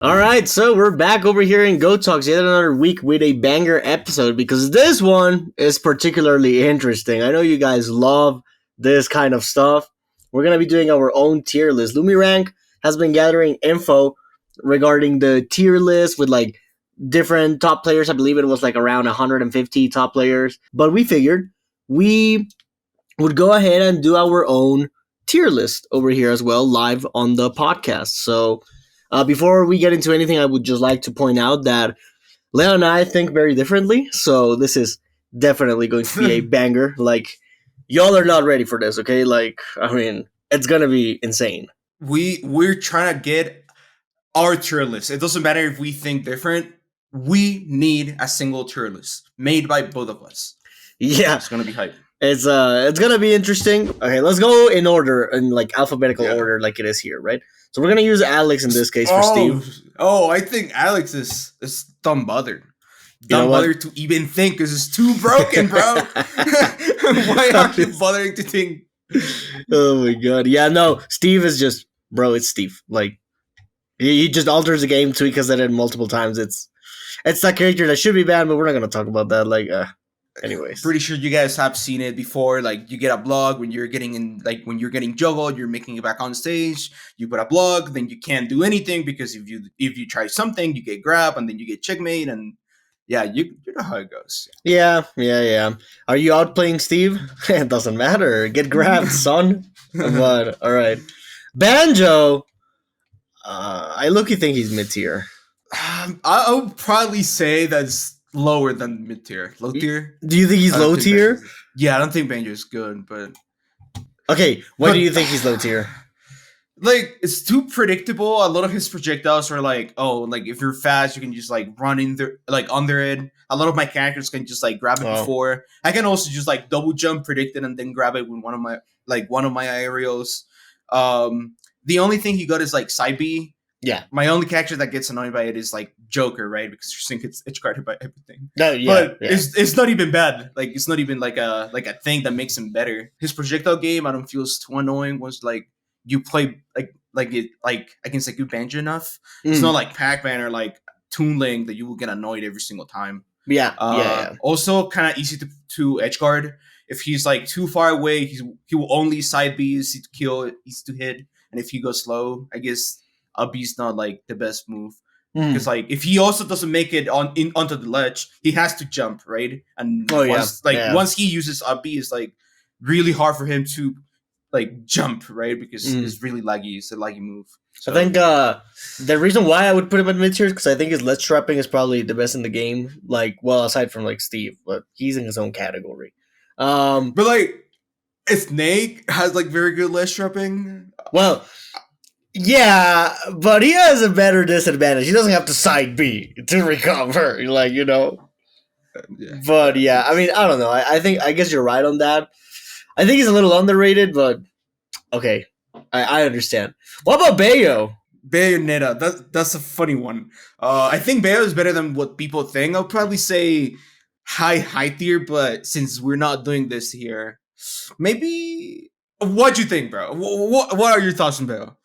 All right, so we're back over here in Go Talks yet another week with a banger episode because this one is particularly interesting. I know you guys love this kind of stuff. We're going to be doing our own tier list. Lumirank has been gathering info regarding the tier list with like different top players. I believe it was like around 150 top players. But we figured we would go ahead and do our own tier list over here as well, live on the podcast. So before we get into anything, I would just like to point out that Leo and I think very differently. So this is definitely going to be a banger. Like, y'all are not ready for this, okay? Like, I mean, it's going to be insane. We're trying to get our tier list. It doesn't matter if we think different. We need a single tier list made by both of us. Yeah. It's going to be hype. It's gonna be interesting. Okay, let's go in order, in like alphabetical order, like it is here, right? So we're gonna use Alex in this case for Steve. Oh, I think Alex is dumb bothered. Dumb bothered to even think because it's too broken, bro. Why aren't you bothering to think? Oh my god, yeah, no. Steve is just, bro. It's Steve. Like he just alters the game, tweaks it multiple times. It's that character that should be banned, but we're not gonna talk about that. Like. Anyways, pretty sure you guys have seen it before. Like, you get a blog when you're getting juggled, you're making it back on stage. You put a blog, then you can't do anything because if you try something, you get grabbed and then you get checkmate. And yeah, you know how it goes. Yeah. Are you outplaying Steve? It doesn't matter. Get grabbed, son. But all right, Banjo. I look. You think he's mid tier? I'll probably say that's lower than mid tier. Low tier. Do you think he's low tier? Yeah, I don't think Banjo's good, but okay. Why do you think he's low tier? Like, it's too predictable. A lot of his projectiles are like, oh, like if you're fast, you can just like run in there, like under it. A lot of my characters can just like grab it before. I can also just like double jump, predict it, and then grab it with one of my aerials. The only thing he got is like side B. Yeah. My only character that gets annoyed by it is like Joker, right? Because you think it's edge guarded by everything. But it's not even bad. Like, it's not even like a thing that makes him better. His projectile game, I don't feel is too annoying. Was like you play against like good Banjo enough. It's not like Pac-Man or like Toon Link that you will get annoyed every single time. Yeah. Also, kind of easy to edge guard. If he's like too far away, he will only side B, easy to kill, easy to hit. And if he goes slow, I guess up B's not like the best move because like if he also doesn't make it onto the ledge, he has to jump, right? And once he uses up B, it's like really hard for him to like jump, right? Because it's really laggy. It's a laggy move. So. I think the reason why I would put him in mid tier is because I think his ledge trapping is probably the best in the game. Like, well, aside from like Steve, but he's in his own category. But like, Snake has like very good ledge trapping. Well. Yeah, but he has a better disadvantage. He doesn't have to side B to recover, like, you know. Yeah. But yeah, I mean, I don't know. I guess you're right on that. I think he's a little underrated, but okay, I understand. What about Bayo? Bayonetta, that's a funny one. I think Bayo is better than what people think. I'll probably say high tier, but since we're not doing this here, maybe. What do you think, bro? What are your thoughts on Bayo?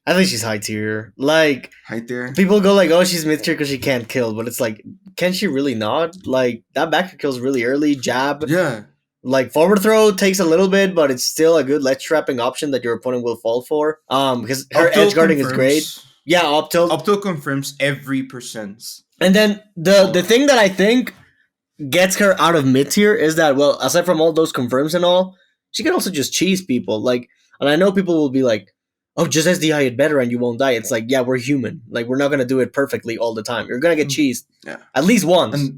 I think she's high tier. Like, high tier. People go like, "Oh, she's mid tier because she can't kill," but it's like, can she really not? Like, that back kills really early. Jab. Yeah. Like, forward throw takes a little bit, but it's still a good ledge trapping option that your opponent will fall for. Because her edge guarding is great. Yeah, up tilt. Up tilt confirms every percent. And then the thing that I think gets her out of mid tier is that, well, aside from all those confirms and all, she can also just cheese people. Like, and I know people will be like, oh, just SDI it better and you won't die. It's like, yeah, we're human. Like, we're not going to do it perfectly all the time. You're going to get cheesed at least once.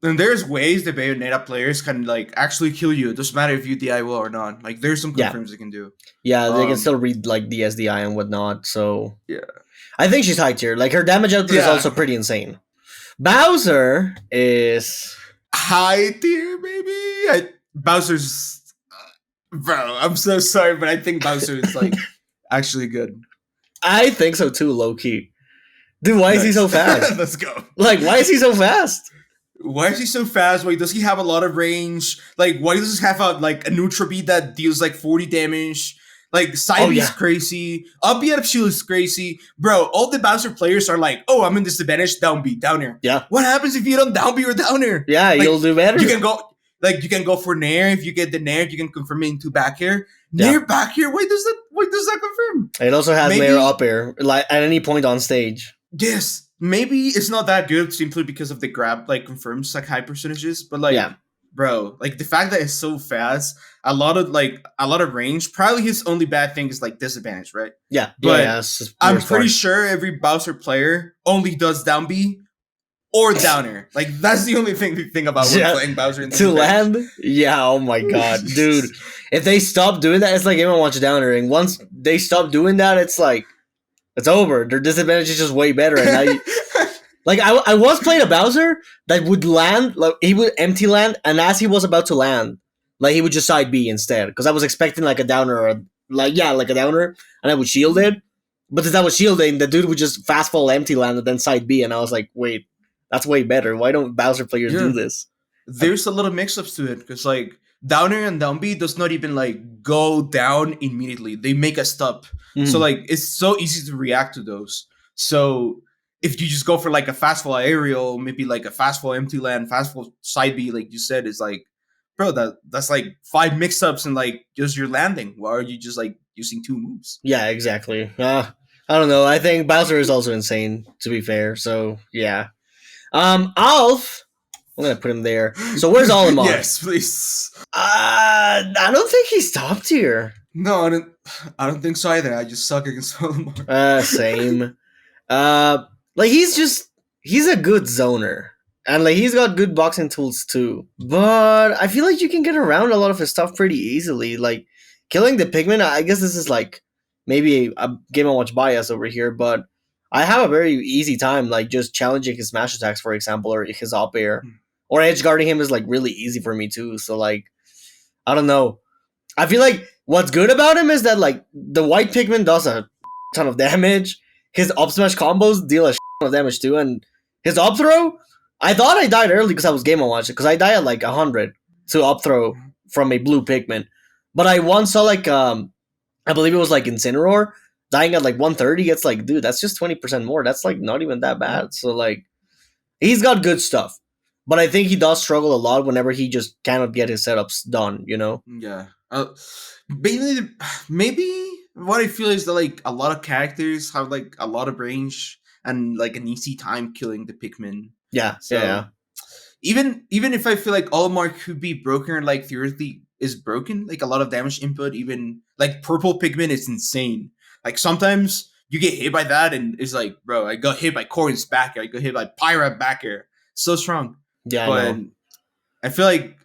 And there's ways that Bayonetta players can, like, actually kill you. It doesn't matter if you DI well or not. Like, there's some confirms they can do. Yeah, they can still read, like, the SDI and whatnot. So, yeah. I think she's high tier. Like, her damage output is also pretty insane. Bowser is high tier, baby. Bowser's... bro, I'm so sorry, but I think Bowser is, like... actually good. I think so too, low key. Dude, why is he so fast? Let's go. Like, why is he so fast? Why is he so fast? Why does he have a lot of range? Like, why does he have a neutral beat that deals like 40 damage? Like side Oh, B is yeah. crazy, up B out of shield is crazy, bro. All the Bowser players are like, oh, I'm in disadvantage, down B, down air. Yeah. What happens if you don't down B or down air? Yeah, Like, you'll do better. you can go you can go for nair. If you get the nair, you can confirm it into back air. Yeah. Nair back air. Why does that confirm? It also has Maybe- nair up air, like at any point on stage. Yes, maybe it's not that good simply because of the grab like confirms like high percentages, but like Yeah. bro, like the fact that it's so fast, a lot of range. Probably his only bad thing is like disadvantage, right? Yeah, But yeah. It's just I'm worst pretty part. sure every Bowser player only does down B or down air. Like that's the only thing to think about when Yeah. playing Bowser in To disadvantage. land, yeah. Oh my god, dude! If they stop doing that, it's like everyone watch down airing. Once they stop doing that, it's like it's over. Their disadvantage is just way better. And now, like I once played a Bowser that would land, like he would empty land, and as he was about to land, like he would just side B instead. Because I was expecting like a downer, or like a downer, and I would shield it. But since I was shielding, the dude would just fast fall empty land and then side B, and I was like, wait, that's way better. Why don't Bowser players do this? There's a lot of mix-ups to it because like down air and down B does not even like go down immediately. They make a stop. So like it's so easy to react to those. So if you just go for like a fast fall aerial, maybe like a fast fall empty land, fast fall side B, like you said, is like, bro, that's like 5 mix-ups and like just your landing. Why are you just like using 2 moves? Yeah, exactly. I don't know. I think Bowser is also insane, to be fair. So yeah. Alf, I'm gonna put him there. So where's Olimar? Yes, please. I don't think he's top tier. No, I don't think so either. I just suck against Olimar. Same. Like he's a good zoner. And like he's got good boxing tools too. But I feel like you can get around a lot of his stuff pretty easily. Like killing the pigment, I guess this is like maybe a Game & Watch bias over here, but I have a very easy time like just challenging his smash attacks, for example, or his up air. Or edge guarding him is like really easy for me too. So like I don't know. I feel like what's good about him is that like the white pigment does a ton of damage. His up smash combos deal a ton of damage too, and his up throw. I thought I died early because I was Game & Watch because I died at like 100 to up throw from a blue pigment, but I once saw like I believe it was like Incineroar dying at like 130. It's like, dude, that's just 20% more. That's like not even that bad. So like he's got good stuff. But I think he does struggle a lot whenever he just cannot get his setups done, you know? Yeah. Maybe what I feel is that like a lot of characters have like a lot of range and like an easy time killing the Pikmin. Yeah, So yeah. even if I feel like Olimar could be broken, like theoretically is broken, like a lot of damage input, even like purple Pikmin is insane. Like sometimes you get hit by that and it's like, bro, I got hit by Corrin's back air, I got hit by Pyra back air. So strong. Yeah, But I know. I feel like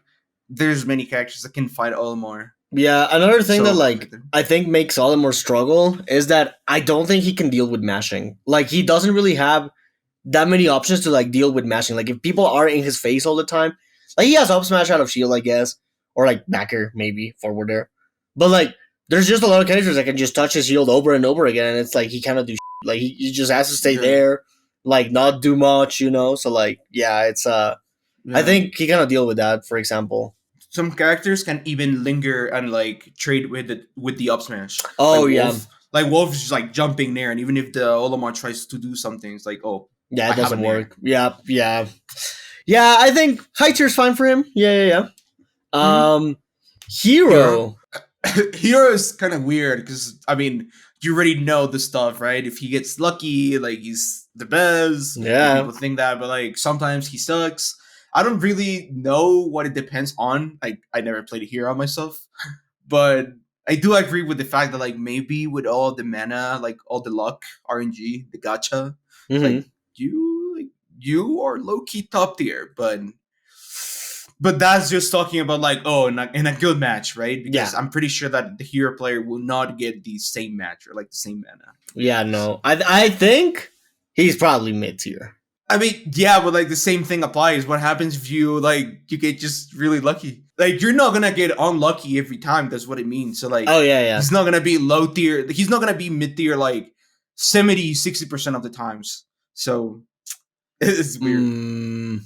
there's many characters that can fight Olimar. Yeah, another thing So, that like I think makes Olimar struggle is that I don't think he can deal with mashing. Like he doesn't really have that many options to like deal with mashing. Like if people are in his face all the time, like he has up smash out of shield, I guess, or like backer maybe forward there. But like there's just a lot of characters that can just touch his shield over and over again, and it's like he cannot do shit. Like he just has to stay Yeah. there, like not do much, you know. So like yeah, it's I think he cannot deal with that. For example. some characters can even linger and like trade with the up smash. Oh Like yeah, Wolf, like Wolf is just like jumping there, and even if the Olimar tries to do something, it's like, oh, yeah, I it have doesn't an air. work. Yeah, yeah, yeah. I think high tier's fine for him. Yeah. Hero. Hero is kind of weird because I mean you already know the stuff, right? If he gets lucky, like he's the best. Yeah. People think that, but like sometimes he sucks. I don't really know what it depends on. Like I never played a hero myself, but I do agree with the fact that like maybe with all the mana, like all the luck, RNG, the gacha, Mhm. like you are low key top tier, but that's just talking about like in a good match, right? Because Yeah. I'm pretty sure that the hero player will not get the same match or like the same mana. Yeah, no. I think he's probably mid tier. I mean, yeah, but like the same thing applies. What happens if you get just really lucky? Like you're not gonna get unlucky every time. That's what it means. So like, Oh yeah. he's not gonna be low tier. He's not gonna be mid tier like 70-60% of the times. So it's weird.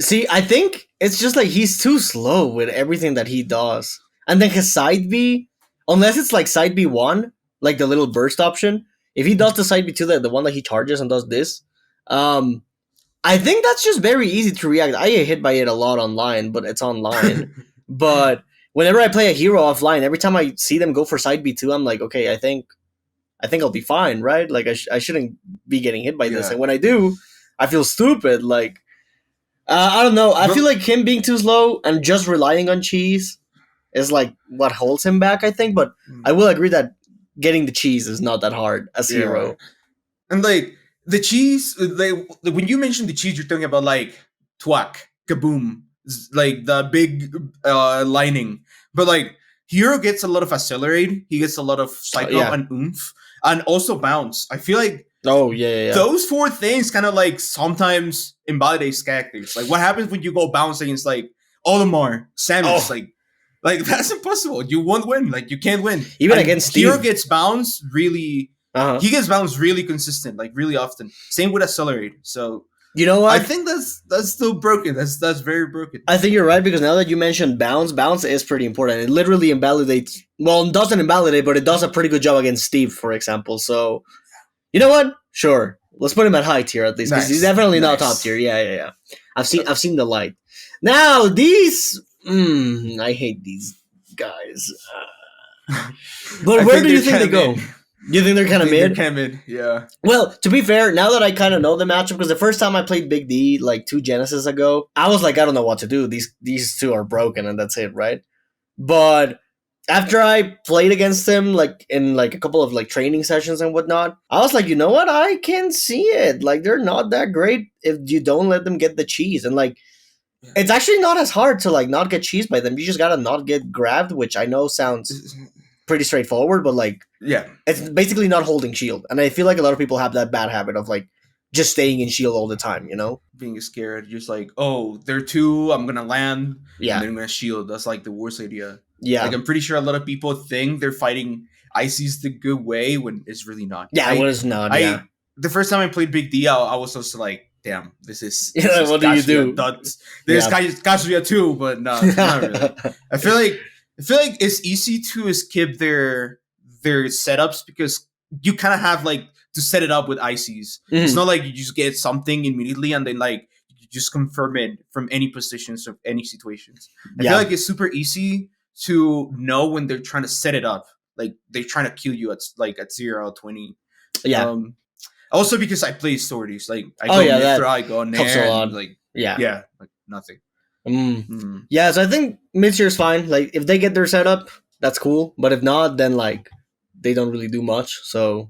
See, I think it's just like he's too slow with everything that he does. And then his side B, unless it's like side B1, like the little burst option. If he does the side B2, the one that he charges and does this, I think that's just very easy to react. I get hit by it a lot online, but it's online. But whenever I play a hero offline, every time I see them go for side B2, I'm like, okay, I think I'll be fine, right? Like I shouldn't be getting hit by this. And when I do, I feel stupid. Like I don't know. I feel like him being too slow and just relying on cheese is like what holds him back, I think. But I will agree that getting the cheese is not that hard as hero. And like the cheese, when you mention the cheese, you're talking about like twack, kaboom, like the big lining. But like hero gets a lot of accelerate, he gets a lot of cycle and oomph, and also bounce. I feel like those 4 things kind of like sometimes invalidate characters. Like what happens when you go bounce against like Olimar, Samus, like that's impossible. You won't win. Like you can't win. Even against Steve. Hero gets bounced really. He gets bounced really consistent, like really often. Same with accelerate. So you know what? I think that's still broken. That's very broken. I think you're right, because now that you mentioned bounce is pretty important. It literally invalidates. Well, it doesn't invalidate, but it does a pretty good job against Steve, for example. So you know what? Sure, let's put him at high tier at least, because he's definitely not top tier. Yeah. I've seen the light. Now these, I hate these guys. But where do you think they go? You think they're kind of mid? They're kind of mid, yeah. Well, to be fair, now that I kind of know the matchup, because the first time I played Big D like 2 Genesis ago, I was like, I don't know what to do. These 2 are broken, and that's it, right? But after I played against him, like in like a couple of like training sessions and whatnot, I was like, you know what? I can see it. Like they're not that great if you don't let them get the cheese, and like it's actually not as hard to like not get cheese by them. You just gotta not get grabbed, which I know sounds pretty straightforward, but like it's basically not holding shield, and I feel like a lot of people have that bad habit of like just staying in shield all the time, you know, being scared, just like, oh, they're 2, I'm gonna land, and then I'm gonna shield. That's like the worst idea. Like I'm pretty sure a lot of people think they're fighting Ices the good way when it's really not. When it's not. The first time I played Big D, I was also like, damn, this is what do you do? There's Kazuya too, but no, not really. I feel like it's easy to skip their setups, because you kind of have like to set it up with ICs. It's not like you just get something immediately and then like you just confirm it from any positions of any situations. I feel like it's super easy to know when they're trying to set it up, like they're trying to kill you at 0 or 20. Also because I play stories, like I go Mythra, I go Nair, like like nothing. Yeah, so I think mid tier is fine. Like if they get their setup, that's cool. But if not, then like they don't really do much. So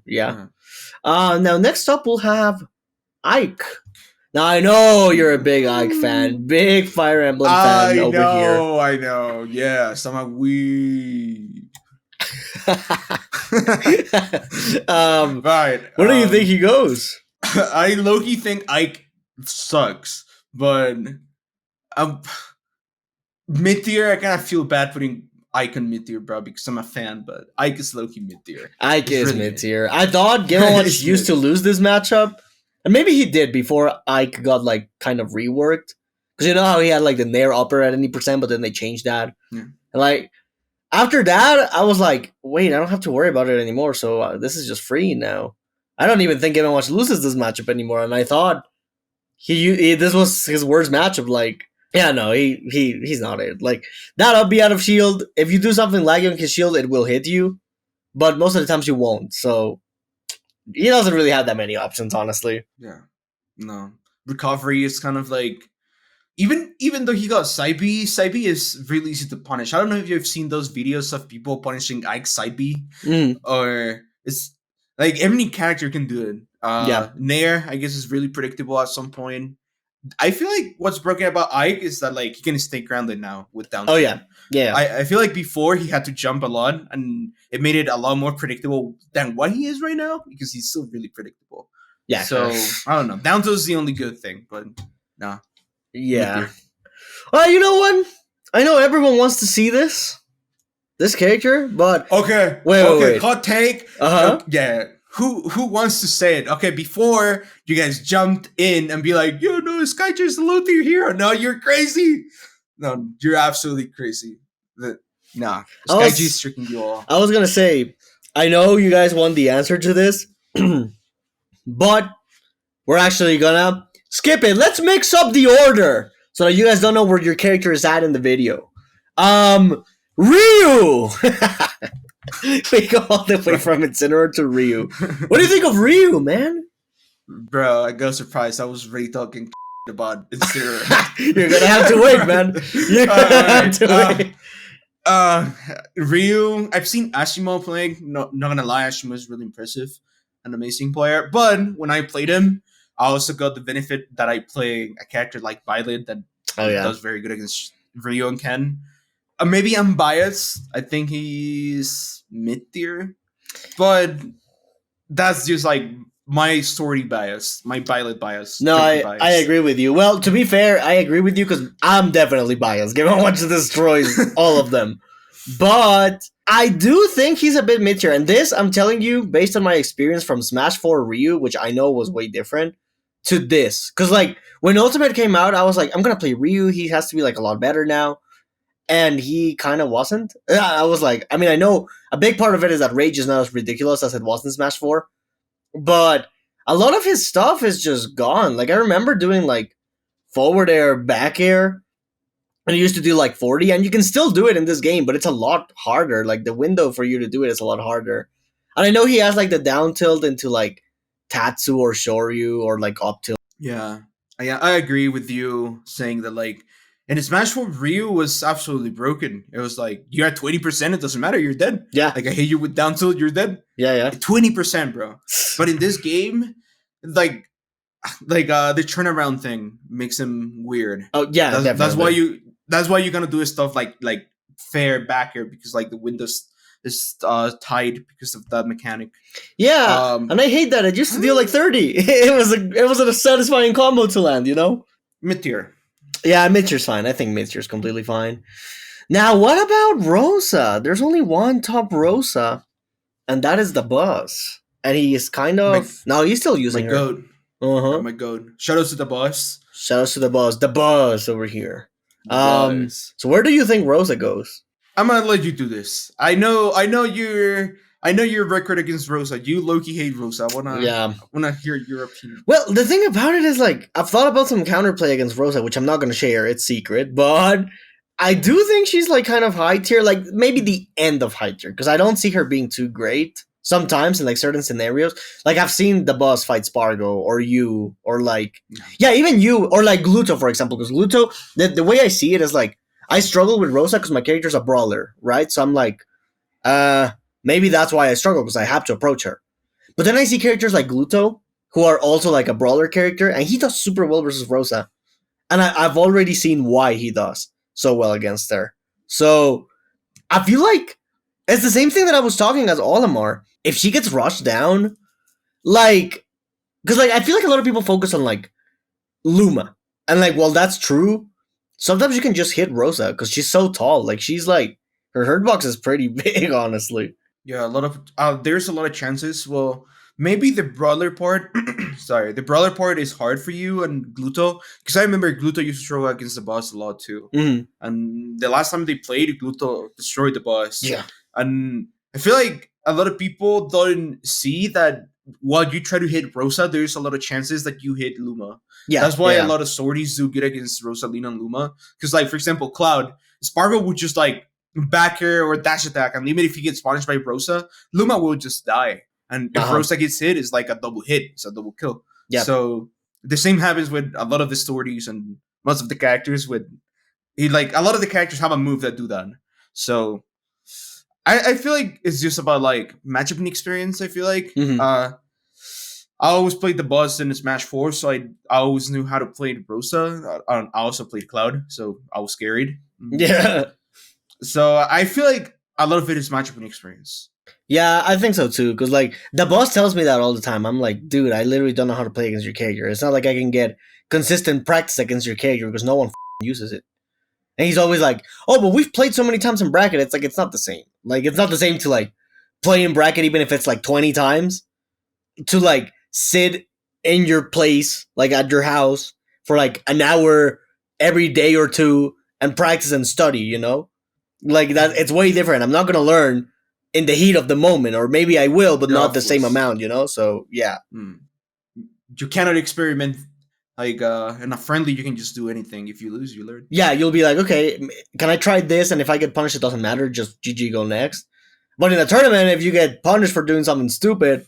now next up we'll have Ike. Now I know you're a big Ike fan, big Fire Emblem fan over here. I know. Yes, I'm a wee. Right. Where do you think he goes? I low-key think Ike sucks, but mid-tier, I kind of feel bad putting Ike on mid-tier, bro, because I'm a fan, but Ike is low-key mid-tier. Ike is really mid-tier. I thought Ganondorf used to lose this matchup, and maybe he did before Ike got like kind of reworked. Because you know how he had like the Nair upper at any percent, but then they changed that. And like after that, I was like, wait, I don't have to worry about it anymore. So this is just free now. I don't even think Ganondorf loses this matchup anymore. And I thought this was his worst matchup. Like, yeah, no, he's not it. Like that up be out of shield. If you do something lagging his shield, it will hit you. But most of the times you won't. So he doesn't really have that many options, honestly. Yeah. No. Recovery is kind of like even though he got side B is really easy to punish. I don't know if you've seen those videos of people punishing Ike side B. Or it's like any character can do it. Nair, I guess, is really predictable at some point. I feel like what's broken about Ike is that like he can stay grounded now with down. Oh yeah. I feel like before he had to jump a lot, and it made it a lot more predictable than what he is right now, because he's still really predictable. Yeah. So I don't know. Down tilt is the only good thing, but nah. Yeah. You know what? I know everyone wants to see this character, but wait. Hot take. Yeah. Who wants to say it? Okay, before you guys jumped in and be like, yo, no, Skycher's the low tier hero. No, you're crazy. No, you're absolutely crazy. Nah, I Skyji's was tricking you all. I was gonna say, I know you guys want the answer to this, but we're actually gonna skip it. Let's mix up the order so that you guys don't know where your character is at in the video. Ryu. We go all the way from Incineroar to Ryu. What do you think of Ryu, man? Bro, I got surprised. I was really talking about Incineroar. You're gonna have to wait, man. You're gonna have to wait. Ryu, I've seen Ashimo playing. Not gonna lie, Ashimo is really impressive, an amazing player. But when I played him, I also got the benefit that I play a character like Byleth that does very good against Ryu and Ken. Maybe I'm biased. I think he's mid tier, but that's just like my story bias, my Byleth bias. No, I agree with you. Well, to be fair, I agree with you because I'm definitely biased, given how much destroys all of them. But I do think he's a bit mid tier, and this I'm telling you based on my experience from Smash 4 Ryu, which I know was way different, to this. Because like when Ultimate came out, I was like, I'm gonna play Ryu. He has to be like a lot better now. And he kind of wasn't. I was like, I mean, I know a big part of it is that Rage is not as ridiculous as it was in Smash 4, but a lot of his stuff is just gone. Like, I remember doing, like, forward air, back air, and he used to do, like, 40, and you can still do it in this game, but it's a lot harder. Like, the window for you to do it is a lot harder. And I know he has, like, the down tilt into, like, Tatsu or Shoryu or, like, up tilt. Yeah, I agree with you saying that, like, and Smash 4 Ryu was absolutely broken. It was like, you're at 20%, it doesn't matter, you're dead. Yeah. Like, I hit you with down tilt, you're dead. Yeah. 20%, bro. But in this game, the turnaround thing makes him weird. Oh, yeah, that's why you're gonna do stuff like fair back here, because, like, the windows is tied because of that mechanic. Yeah, and I hate that. It used to deal like 30. It was a satisfying combo to land, you know? Mid-tier. Yeah, mid-tier's fine. I think mid-tier's completely fine. Now, what about Rosa? There's only one top Rosa, and that is the boss. And he is kind of... No, he's still using my her. goat. Uh-huh. My goat. Shoutouts to the boss. Shoutouts to the boss. The boss over here. So where do you think Rosa goes? I'm gonna let you do this. I know your record against Rosa. You low-key hate Rosa. I wanna hear your opinion. Well, the thing about it is, like, I've thought about some counterplay against Rosa, which I'm not gonna share. It's secret, but I do think she's like kind of high tier, like maybe the end of high tier, because I don't see her being too great sometimes in like certain scenarios. Like I've seen the boss fight Spargo or you or like even you or like Gluto, for example, because Gluto, the way I see it is like I struggle with Rosa because my character's a brawler, right? So I'm like, maybe that's why I struggle, because I have to approach her. But then I see characters like Gluto who are also like a brawler character, and he does super well versus Rosa. And I've already seen why he does so well against her. So I feel like it's the same thing that I was talking as Olimar. If she gets rushed down, like, because like I feel like a lot of people focus on like Luma, and like, well, that's true. Sometimes you can just hit Rosa because she's so tall. Like she's like her hurt box is pretty big, honestly. Yeah, a lot of there's a lot of chances. Well, maybe the brawler part. Sorry, the brawler part is hard for you and Gluto, because I remember Gluto used to struggle against the boss a lot too. Mm-hmm. And the last time they played, Gluto destroyed the boss. Yeah, and I feel like a lot of people don't see that while you try to hit Rosa, there's a lot of chances that you hit Luma. Yeah, that's why a lot of swordies do good against Rosalina and Luma. Because, like, for example, Cloud, Spargo would just like back air or dash attack, and even if he gets punished by Rosa, Luma will just die. And if Rosa gets hit, it's like a double hit, it's a double kill. Yeah. So the same happens with a lot of the stories and most of the characters. A lot of the characters have a move that do that. So I feel like it's just about like matchup experience. I feel like I always played the boss in Smash 4, so I always knew how to play Rosa. I also played Cloud, so I was scared. Yeah. So I feel like a lot of it is matchup experience. Yeah, I think so too, because like the boss tells me that all the time. I'm like, dude, I literally don't know how to play against your character. It's not like I can get consistent practice against your character because no one uses it. And he's always like, oh, but we've played so many times in bracket. It's like, it's not the same. Like, it's not the same to like play in bracket, even if it's like 20 times, to like sit in your place, like at your house for like an hour every day or two and practice and study, you know? Like that, it's way different. I'm not gonna learn in the heat of the moment, or maybe I will, but Yeah, not of the same course. amount. So yeah. You cannot experiment like in a friendly. You can just do anything. If you lose, you learn. Yeah, you'll be like, okay, can I try this? And if I get punished, it doesn't matter. Just GG, go next. But in a tournament, if you get punished for doing something stupid,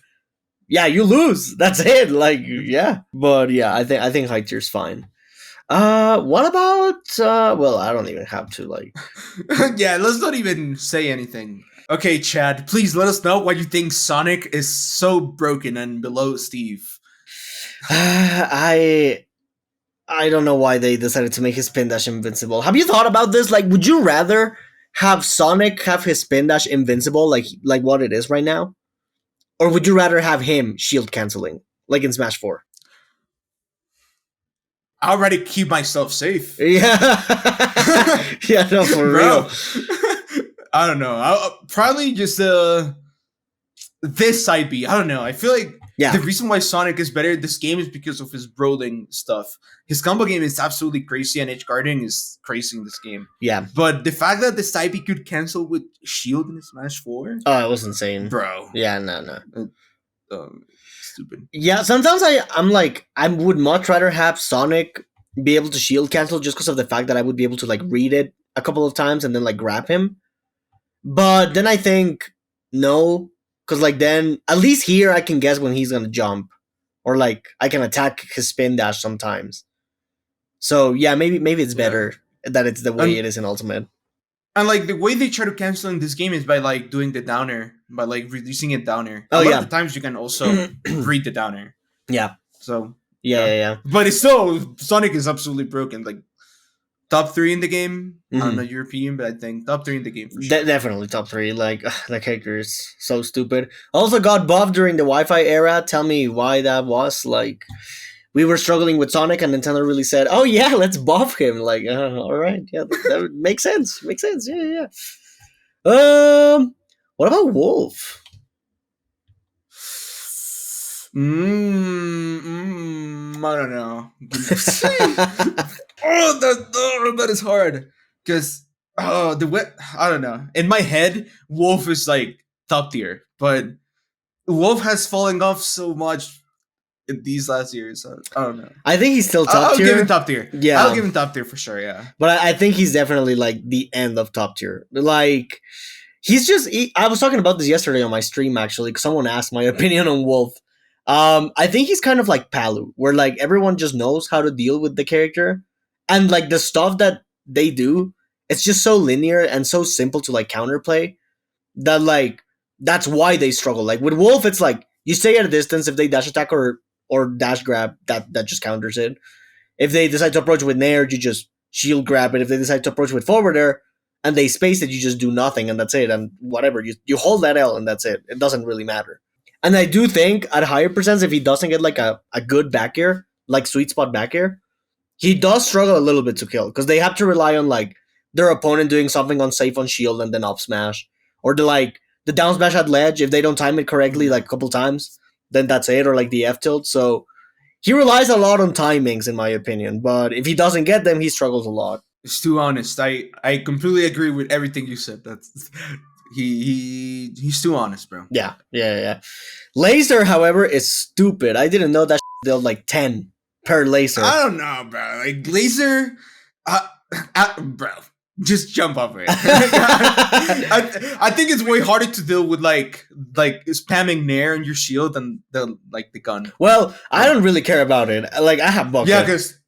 yeah, you lose. That's it. Like, yeah. But yeah, I think high tier's fine. What about? Well, I don't even have to like. Yeah, let's not even say anything. Okay, Chad, please let us know why you think Sonic is so broken and below Steve. I don't know why they decided to make his spin dash invincible. Have you thought about this? Like, would you rather have Sonic have his spin dash invincible, like what it is right now, or would you rather have him shield canceling, like in Smash 4? I already keep myself safe. Yeah, yeah, no, for Bro. real. I don't know. I'll probably just this side B. I don't know. I feel like Yeah, the reason why Sonic is better at this game is because of his brawling stuff. His combo game is absolutely crazy, and edge guarding is crazy in this game. yeah. But the fact that the side B could cancel with shield in Smash 4, Oh, it was insane. bro. Yeah, no. Stupid. Yeah, sometimes I'm like, I would much rather have Sonic be able to shield cancel just because of the fact that I would be able to like read it a couple of times and then like grab him. But then I think no, because like then at least here I can guess when he's gonna jump, or like I can attack his spin dash sometimes. So yeah, maybe it's better that it's the way it is in Ultimate. And like the way they try to cancel in this game is by like doing the downer, by like reducing it downer. Oh, a lot yeah. of the times you can also read the downer. Yeah, So yeah. but it's still Sonic is absolutely broken. Like top 3 in the game. I'm not European, but I think top 3 in the game for sure. Definitely top 3. Like that character is so stupid. Also got buffed during the Wi-Fi era. Tell me why that was. Like we were struggling with Sonic, and Nintendo really said, "Oh yeah, let's buff him." Like, all right, yeah, that makes sense. Makes sense. Yeah. What about Wolf? I don't know. That is hard because the way I don't know. In my head, Wolf is like top tier, but Wolf has fallen off so much in these last years. I don't know. I think he's still top I'll tier. give him top tier. Yeah, I'll give him top tier for sure. Yeah, but I think he's definitely like the end of top tier. Like he's just. I was talking about this yesterday on my stream actually, because someone asked my opinion on Wolf. I think he's kind of like Palu, where like everyone just knows how to deal with the character, and like the stuff that they do, it's just so linear and so simple to like counterplay that like that's why they struggle. Like with Wolf, it's like you stay at a distance. If they dash attack or dash grab, that just counters it. If they decide to approach with Nair, you just shield grab it. If they decide to approach with forwarder and they space it, you just do nothing and that's it. And whatever, you hold that L and that's it. It doesn't really matter. And I do think at higher percents, if he doesn't get like a good back air, like sweet spot back air, he does struggle a little bit to kill because they have to rely on like their opponent doing something unsafe on shield and then up smash, or the down smash at ledge. If they don't time it correctly like a couple times, then that's it, or like the F tilt. So he relies a lot on timings, in my opinion. But if he doesn't get them, he struggles a lot. it's too honest. I completely agree with everything you said. That's he's too honest, bro. Yeah. Laser, however, is stupid. I didn't know that dealt like 10 per laser. I don't know, bro. Like laser, bro. Just jump off it. I think it's way harder to deal with like spamming Nair in your shield than the gun. Well, I don't really care about it. Like I have bucket. Yeah, because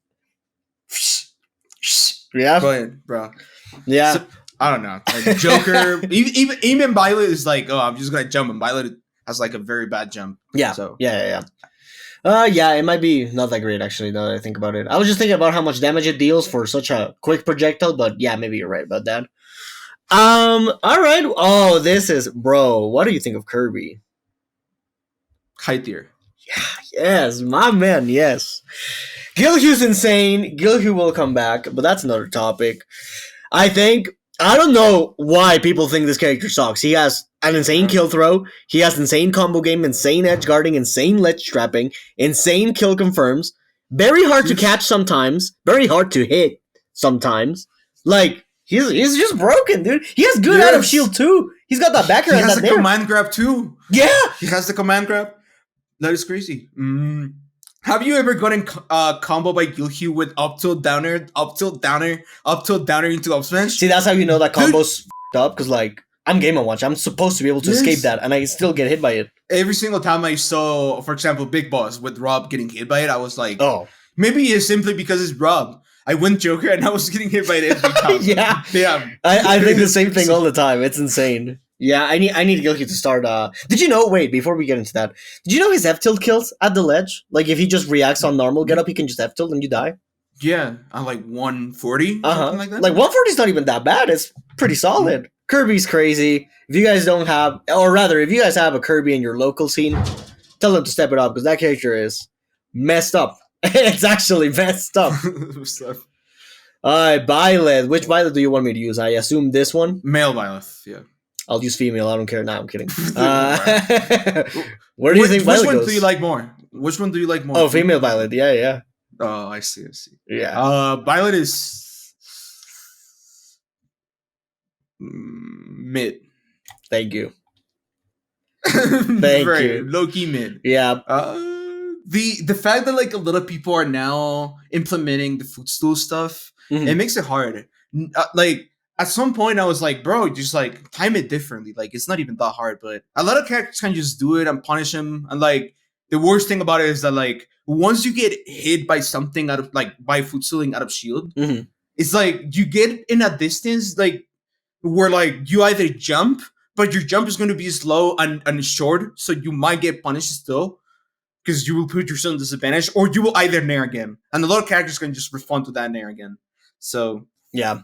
yeah, go ahead, bro. Yeah. So, I don't know. Like Joker, even Byleth is like, oh, I'm just gonna jump, and Byleth has like a very bad jump. Yeah. So Yeah. Yeah, it might be not that great actually. Now that I think about it, I was just thinking about how much damage it deals for such a quick projectile. But yeah, maybe you're right about that. All right. Oh, this is bro. What do you think of Kirby? high tier. Yes, my man. Yes, Gilhu's insane. Gilhu will come back, but that's another topic. I don't know why people think this character sucks. He has an insane kill throw. He has insane combo game, insane edge guarding, insane ledge trapping, insane kill confirms. Very hard to catch sometimes. Very hard to hit sometimes. Like, He's just broken, dude. He has good out of shield too. He's got that backer. He and has that the nair. command grab too. Yeah, he has the command grab. That is crazy. Have you ever gotten combo by Gilhue with up tilt downer, up tilt downer, up tilt downer into up smash? see, that's how you know that combo's f***ed up, because like I'm Game & Watch. I'm supposed to be able to escape that, and I still get hit by it. Every single time I saw, for example, Big Boss with R.O.B getting hit by it, I was like, oh, maybe it's simply because it's R.O.B. I went Joker and I was getting hit by it every time. yeah. I think the same thing all the time. It's insane. Yeah, I need Gilhue to start. Did you know? Wait, before we get into that, did you know his F tilt kills at the ledge? Like if he just reacts on normal get up, he can just F tilt and you die. Yeah, I'm like 140, something like that. Like 140 is not even that bad. It's pretty solid. Kirby's crazy. If you guys don't have, or rather, if you guys have a Kirby in your local scene, tell them to step it up because that character is messed up. It's actually messed up. Alright, Byleth. Which Byleth do you want me to use? I assume this one? Male Byleth, yeah. I'll use female. I don't care. Nah, I'm kidding. Where do you think Byleth goes? Which one do you like more? Which one do you like more? Oh, female Byleth. Yeah. Oh, I see. Yeah. Byleth is mid. Thank you. Thank you. Low-key mid. Yeah. The fact that like a lot of people are now implementing the footstool stuff, it makes it hard. Like at some point I was like, bro, just like time it differently. Like it's not even that hard, but a lot of characters can just do it and punish him. And like the worst thing about it is that like once you get hit by something out of like by footstooling out of shield, it's like you get in a distance like where like you either jump, but your jump is going to be slow and short, so you might get punished still because you will put yourself in disadvantage, or you will either nair again, and a lot of characters can just respond to that nair again. So yeah.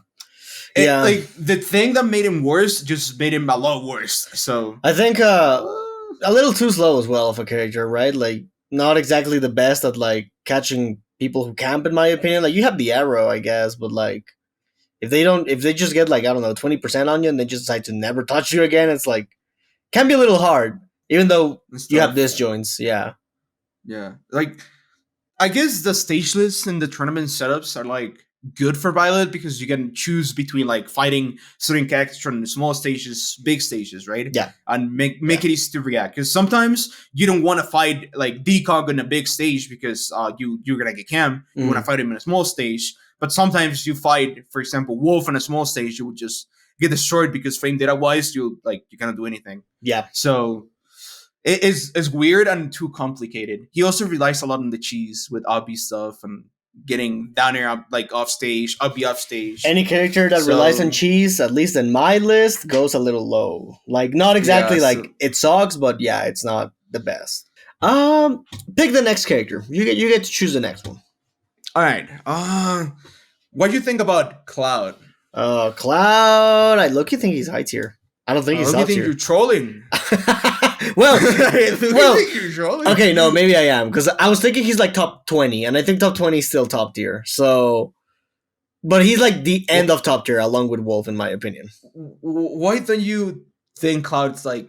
Like the thing that made him worse just made him a lot worse. So I think a little too slow as well of a character, right? Like not exactly the best at like catching people who camp, in my opinion. Like you have the arrow, I guess, but like if they just get like, I don't know, 20% on you and they just decide to never touch you again, it's like can be a little hard. Even though you have disjoints, yeah. Yeah. Like I guess the stage lists and the tournament setups are like good for Byleth because you can choose between like fighting certain characters from small stages, big stages, right? Yeah. And make it easy to react. Because sometimes you don't want to fight like Diddy Kong in a big stage because you're gonna get camped. You want to fight him in a small stage. But sometimes you fight, for example, Wolf in a small stage, you would just get destroyed because frame data wise, you cannot do anything. Yeah. So it's weird and too complicated. He also relies a lot on the cheese with R.O.B stuff and getting down here like off stage, up stage. Any character that relies on cheese, at least in my list, goes a little low. Like not exactly like it sucks, but yeah, it's not the best. Pick the next character. You get to choose the next one. All right. What do you think about Cloud? Cloud. I look. You think he's high tier? I don't think he's top tier. You think you're trolling? well, okay, no, maybe I am because I was thinking he's like top 20, and I think top 20 is still top tier. So, but he's like the end of top tier, along with Wolf, in my opinion. Why don't you think Cloud's like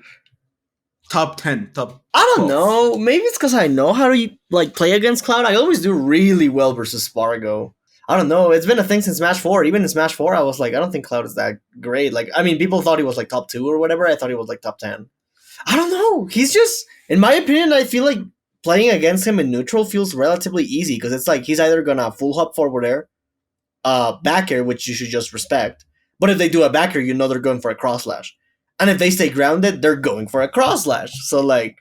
top 10? I don't know. Maybe it's because I know how to like play against Cloud. I always do really well versus Spargo. I don't know. It's been a thing since Smash 4. Even in Smash 4, I was like, I don't think Cloud is that great. Like, I mean, people thought he was like top 2 or whatever. I thought he was like top 10. I don't know. He's just, in my opinion, I feel like playing against him in neutral feels relatively easy because it's like he's either gonna full hop forward air, back air, which you should just respect. But if they do a back air, you know they're going for a cross slash. And if they stay grounded, they're going for a cross slash. So like,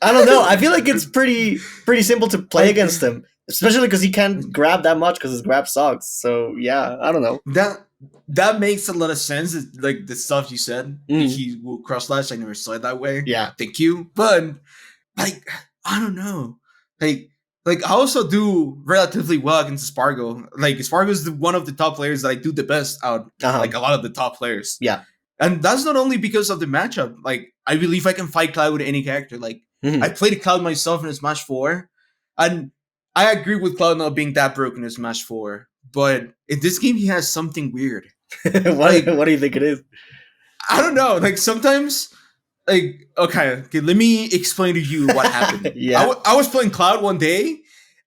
I don't know. I feel like it's pretty simple to play against him. Especially because he can't grab that much because his grab sucks. So yeah, I don't know. That makes a lot of sense. Like the stuff you said, he will cross slash. I never saw it that way. Yeah, thank you. But like, I don't know. Like I also do relatively well against Spargo. Like Spargo is one of the top players that I do the best out. Like a lot of the top players. Yeah, and that's not only because of the matchup. Like I believe I can fight Cloud with any character. Like I played Cloud myself in Smash 4, and I agree with Cloud not being that broken in Smash 4, but in this game he has something weird. What do you think it is? I don't know. Like sometimes, like okay, let me explain to you what happened. Yeah, I was playing Cloud one day,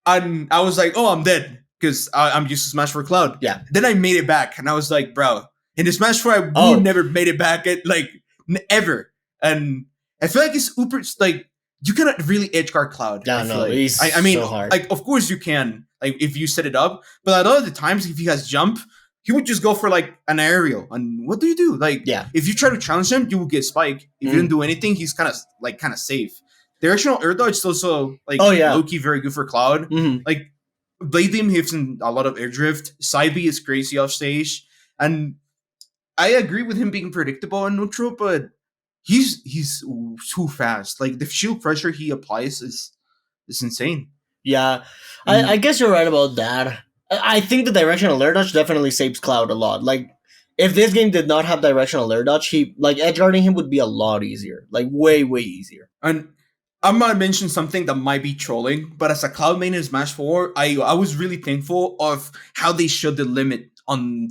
and I was like, "Oh, I'm dead," because I'm used to Smash 4 Cloud. Yeah. Then I made it back, and I was like, bro, in the Smash 4, I Oh. would never made it back, ever. And I feel like it's super, like, you cannot really edge guard Cloud. Yeah, I feel no, like. he's I mean, so hard. like, of course you can, like, if you set it up, but a lot of the times, if he has jump, he would just go for, like, an aerial. And what do you do? Like, Yeah. if you try to challenge him, you will get spike. If you didn't do anything, he's kind of safe. Directional air dodge is also, like, low-key very good for Cloud. Mhm. Like, Blade Beam hits in a lot of air drift. Side B is crazy off stage. And I agree with him being predictable and neutral, but he's too fast. Like, the shield pressure he applies is insane. Yeah, I guess you're right about that. I think the directional air dodge definitely saves Cloud a lot. Like, if this game did not have directional air dodge, edge guarding him would be a lot easier. Like, way easier. And I'm gonna mention something that might be trolling, but as a Cloud main in Smash 4, I was really thankful of how they showed the limit on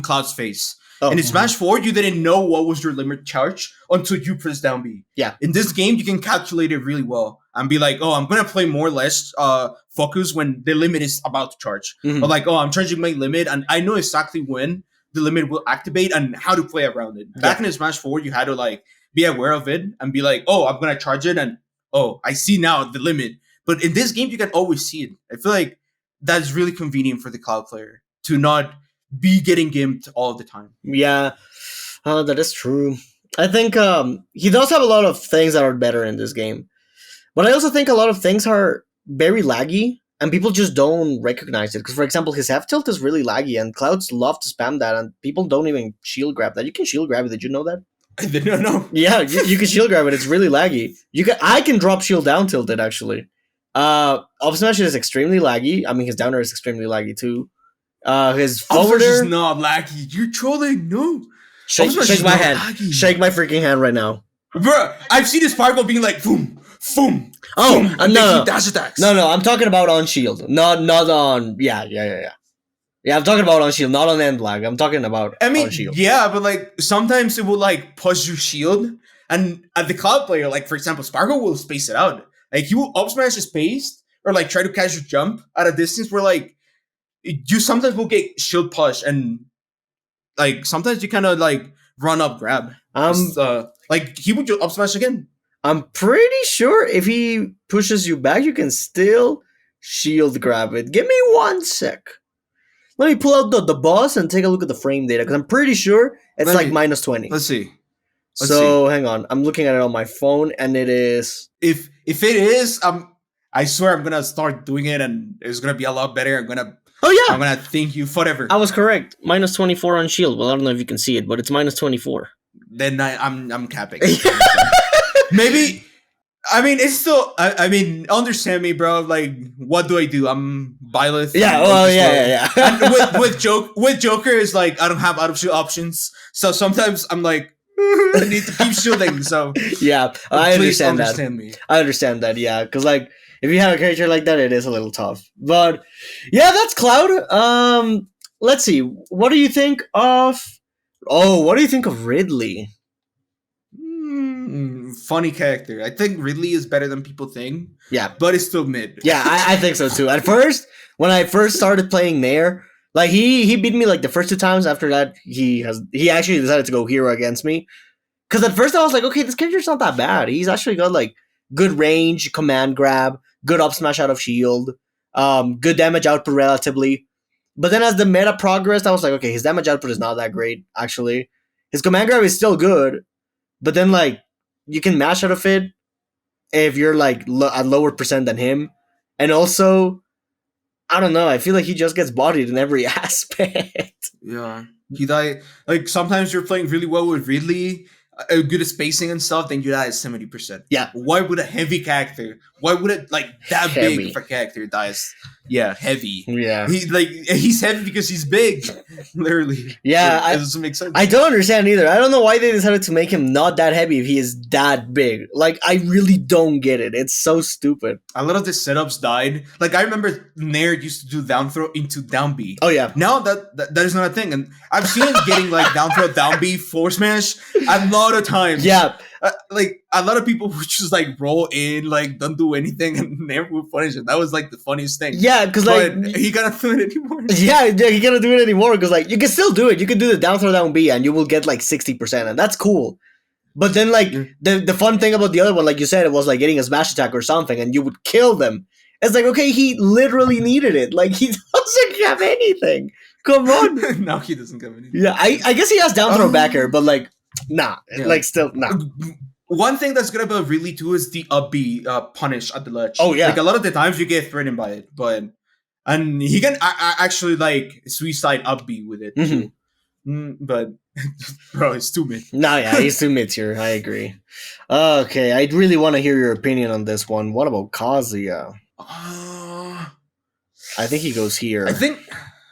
Cloud's face. Oh, in Smash 4, you didn't know what was your limit charge until you press down B. Yeah. In this game, you can calculate it really well and be like, oh, I'm gonna play more or less focus when the limit is about to charge. Mhm. Or like, oh, I'm charging my limit, and I know exactly when the limit will activate and how to play around it. Back in Smash 4, you had to like be aware of it and be like, oh, I'm gonna charge it, and oh, I see now the limit. But in this game, you can always see it. I feel like that's really convenient for the Cloud player to not be getting gimped all the time. Yeah, that is true. I think he does have a lot of things that are better in this game. But I also think a lot of things are very laggy, and people just don't recognize it. Because, for example, his F tilt is really laggy, and Clouds love to spam that, and people don't even shield grab that. You can shield grab it. Did you know that? I didn't know. Yeah, you can shield grab it. It's really laggy. I can drop shield down tilted, actually. Up smash is extremely laggy. I mean, his downer is extremely laggy, too. His forwarder is not laggy. You're trolling. No. Shake my hand. Laggy. Shake my freaking hand right now. Bro, I've seen this Falco being like, boom, boom. Oh, boom, no. Dash attacks. No, I'm talking about on shield. Not on... Yeah. Yeah, I'm talking about on shield, not on end lag. I'm talking about on shield. Yeah, but like, sometimes it will like push your shield. And at the Cloud player, like, for example, Sparkle will space it out. Like, he will up smash the space or like try to catch your jump at a distance where like, you sometimes will get shield push, and like sometimes you kind of like run up grab. Like he would just up smash again. I'm pretty sure if he pushes you back, you can still shield grab it. Give me 1 sec. Let me pull out the boss and take a look at the frame data, because I'm pretty sure it's like minus 20. Let's see. Hang on. I'm looking at it on my phone, and it is. If it is, I swear I'm gonna start doing it, and it's gonna be a lot better. I'm gonna thank you forever. I was correct. Minus 24 on shield. Well, I don't know if you can see it, but it's minus 24. Then I'm capping. Maybe. I mean, it's still. I mean, understand me, bro. Like, what do I do? I'm Byleth. Yeah. Well, yeah. And with Joker is like I don't have out of shield options, so sometimes I'm like I need to keep shielding. So yeah, I understand that. Me. I understand that. Yeah, because like if you have a character like that, it is a little tough. But yeah, that's Cloud. Let's see. What do you think of? Oh, what do you think of Ridley? Funny character. I think Ridley is better than people think. Yeah, but it's still mid. Yeah, I think so too. At first, when I first started playing Nair, like he beat me like the first 2 times. After that, he actually decided to go hero against me. Because at first I was like, okay, this character's not that bad. He's actually got like good range, command grab, good up smash out of shield, good damage output relatively. But then as the meta progressed, I was like, okay, his damage output is not that great, actually. His command grab is still good, but then like you can mash out of it if you're like at lower percent than him. And also, I don't know, I feel like he just gets bodied in every aspect. Yeah. He died. Like sometimes you're playing really well with Ridley, good at spacing and stuff, then you die at 70%. Yeah. Why would a heavy character? Why would it like that Heavy. big of a character dies? Yeah, heavy. Yeah. He's heavy because he's big. Literally. Yeah. It doesn't make sense. I don't understand either. I don't know why they decided to make him not that heavy if he is that big. Like, I really don't get it. It's so stupid. A lot of the setups died. Like I remember Nair used to do down throw into down B. Oh yeah. Now that is not a thing. And I've seen him getting like down throw, down B, force smash. A lot lot of times. Yeah. Like a lot of people would just like roll in, like don't do anything, and never would punish it. That was like the funniest thing. Yeah, because like he cannot do it anymore. Yeah, he cannot do it anymore because like you can still do it. You can do the down throw down B and you will get like 60%, and that's cool. But then like the fun thing about the other one, like you said, it was like getting a smash attack or something, and you would kill them. It's like, okay, he literally needed it. Like he doesn't have anything. Come on. No, he doesn't have anything. Yeah, I guess he has down throw backer, but like nah, like still nah. One thing that's good about Ridley too is the up B punish at the ledge. Oh yeah, like a lot of the times you get threatened by it, and he can actually like suicide up B with it too. But bro, it's too mid. No, yeah, he's too mid here. I agree. Okay, I really want to hear your opinion on this one. What about Kazuya? I think he goes here. I think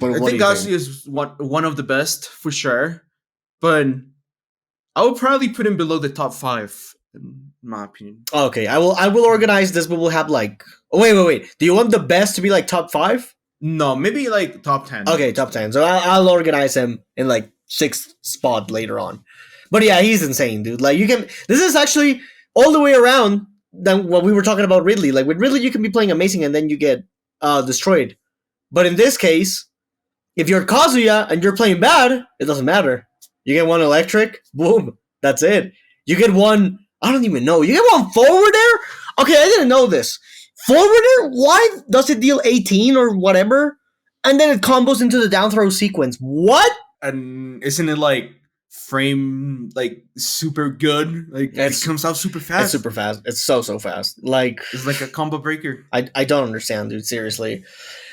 Kazuya is one of the best for sure, but I would probably put him below the top 5 in my opinion. Okay, I will organize this, but we'll have like wait. Do you want the best to be like top 5? No, maybe like top 10. Okay, top 10. So I'll organize him in like 6th spot later on. But yeah, he's insane, dude. Like this is actually all the way around than what we were talking about Ridley. Like with Ridley, you can be playing amazing and then you get destroyed. But in this case, if you're Kazuya and you're playing bad, it doesn't matter. You get one electric, boom, that's it. You get one, I don't even know. You get one forward air? Okay, I didn't know this. Forward air, why does it deal 18 or whatever? And then it combos into the down throw sequence. What? And isn't it like frame like super good? Like it comes out super fast. It's super fast. It's so fast. Like it's like a combo breaker. I don't understand, dude. Seriously.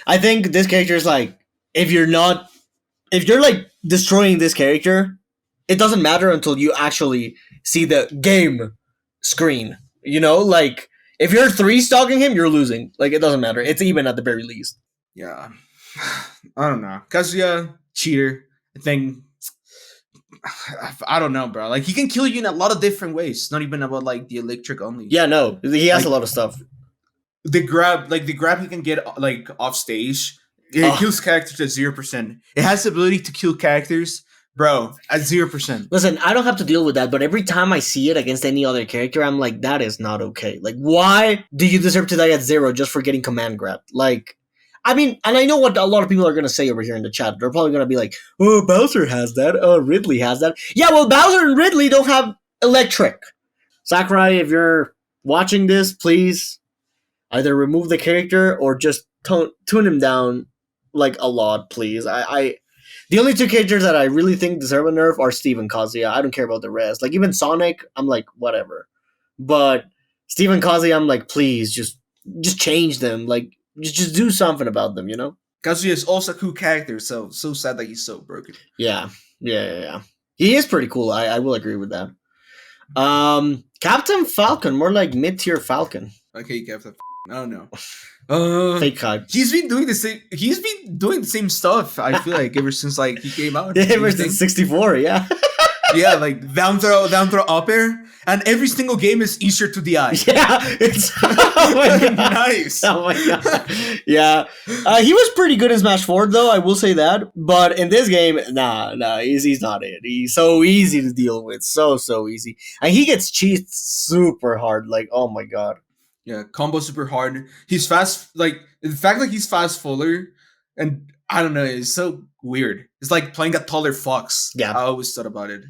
I think this character is like, if you're like destroying this character, it doesn't matter until you actually see the game screen. You know, like if you're 3-stalking him, you're losing. Like it doesn't matter. It's even at the very least. Yeah. I don't know. Kazuya, cheater. I think I don't know, bro. Like he can kill you in a lot of different ways. Not even about like the electric only. Yeah, no. He has a lot of stuff. The grab he can get like off stage. It kills characters at 0%. It has the ability to kill characters, bro, at 0%. Listen, I don't have to deal with that, but every time I see it against any other character, I'm like, that is not okay. Like, why do you deserve to die at 0 just for getting command grabbed? Like, I mean, and I know what a lot of people are going to say over here in the chat. They're probably going to be like, oh, Bowser has that. Oh, Ridley has that. Yeah, well, Bowser and Ridley don't have electric. Sakurai, if you're watching this, please either remove the character or just tune him down like a lot, please. The only 2 characters that I really think deserve a nerf are Steve and Kazuya. I don't care about the rest. Like even Sonic, I'm like whatever. But Steve and Kazuya, I'm like, please just change them. Like just do something about them, you know? Kazuya is also a cool character, so sad that he's so broken. Yeah. He is pretty cool. I will agree with that. Captain Falcon, more like mid-tier Falcon. Okay, Captain. I don't know. Fake hype. He's been doing the same stuff. I feel like ever since like he came out. Yeah, ever since 64. Yeah. Yeah, like down throw, up air, and every single game is easier to DI. Yeah, it's nice. Oh my god. Yeah, he was pretty good in Smash 4 though. I will say that. But in this game, nah, he's not it. He's so easy to deal with, so easy, and he gets cheated super hard. Like, oh my god. Yeah, combo super hard. He's fast. Like the fact that he's fast fuller, and I don't know, it's so weird. It's like playing a taller fox. Yeah, I always thought about it.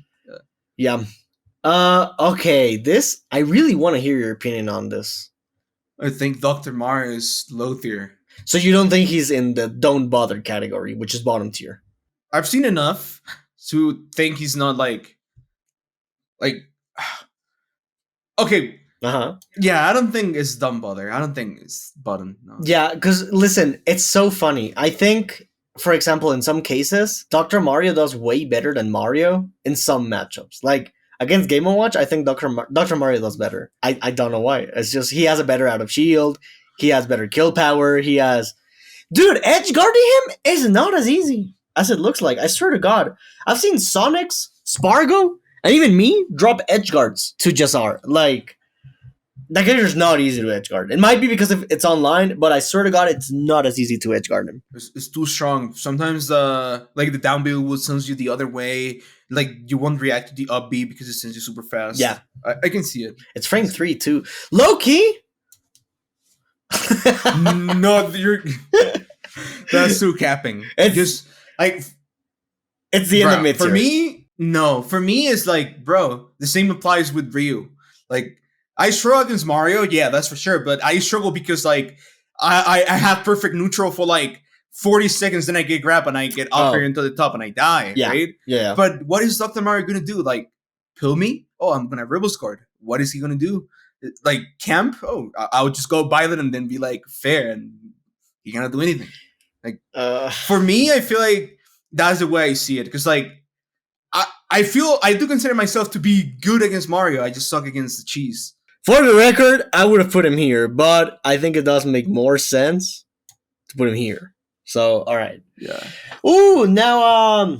Yeah. Okay. This I really want to hear your opinion on this. I think Dr. Mar is low tier. So you don't think he's in the don't bother category, which is bottom tier? I've seen enough to think he's not like. Okay. Yeah, I don't think it's dumb bother. I don't think it's bottom. No. Yeah, because listen, it's so funny. I think, for example, in some cases, Dr. Mario does way better than Mario in some matchups. Like against Game & Watch, I think Dr. Mario does better. I don't know why. It's just he has a better out of shield. He has better kill power. He has, dude, edge guarding him is not as easy as it looks like. I swear to God, I've seen Sonics, Spargo, and even me drop edge guards to Jazzar. Like. That character's not easy to edgeguard. It might be because it's online, but I swear to God, it's not as easy to edgeguard him. It's too strong. Sometimes the down B will send you the other way. like you won't react to the up B because it sends you super fast. Yeah. I can see it. It's frame 3 too. Low key. No, you're that's too capping. It's Just like it's the end of bruh, mid for me. No, for me it's like, bro, the same applies with Ryu. Like I struggle against Mario, yeah, that's for sure. But I struggle because like I have perfect neutral for like 40 seconds, then I get grabbed and I get up here into the top and I die. Yeah. Right? Yeah. But what is Dr. Mario gonna do? Like pill me? Oh, I'm gonna Rebel Squad. What is he gonna do? Like camp? Oh, I would just go Byleth and then be like fair, and he cannot do anything. Like for me, I feel like that's the way I see it. Because like I feel I do consider myself to be good against Mario. I just suck against the cheese. For the record, I would have put him here, but I think it does make more sense to put him here. So, all right. Yeah. Ooh, now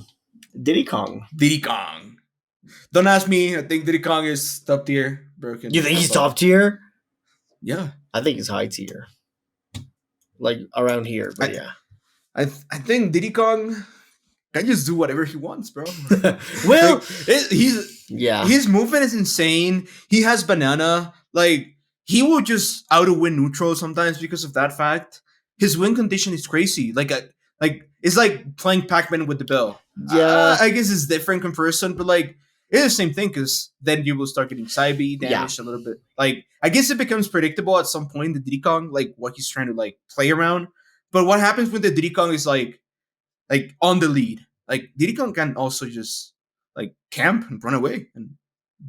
Diddy Kong. Diddy Kong. Don't ask me. I think Diddy Kong is top tier. Broken. You think he's top tier? Yeah. I think he's high tier. Like around here, but yeah. I think Diddy Kong can just do whatever he wants, bro. Well, like, his movement is insane. He has banana. Like he will just out-win neutral sometimes because of that fact. His win condition is crazy. Like it's like playing Pac-Man with the bell. Yeah, I guess it's different comparison, but like it's the same thing because then you will start getting side B damaged a little bit. Like I guess it becomes predictable at some point. The Diddy Kong, like what he's trying to like play around. But what happens with the Diddy Kong is like on the lead. Like Diddy Kong can also just like camp and run away and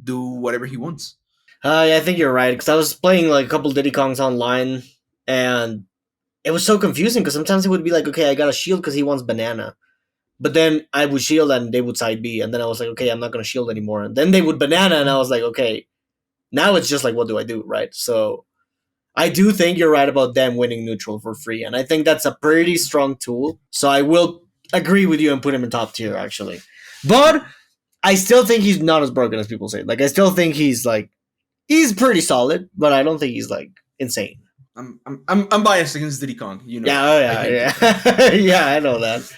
do whatever he wants. Yeah, I think you're right because I was playing like a couple Diddy Kongs online and it was so confusing because sometimes it would be like, okay, I got a shield because he wants banana. But then I would shield and they would side B. And then I was like, okay, I'm not going to shield anymore. And then they would banana and I was like, okay, now it's just like, what do I do, right? So I do think you're right about them winning neutral for free. And I think that's a pretty strong tool. So I will agree with you and put him in top tier, actually. But I still think he's not as broken as people say. Like, I still think he's pretty solid, but I don't think he's like insane. I'm biased against Diddy Kong, you know. Yeah, yeah, I know that.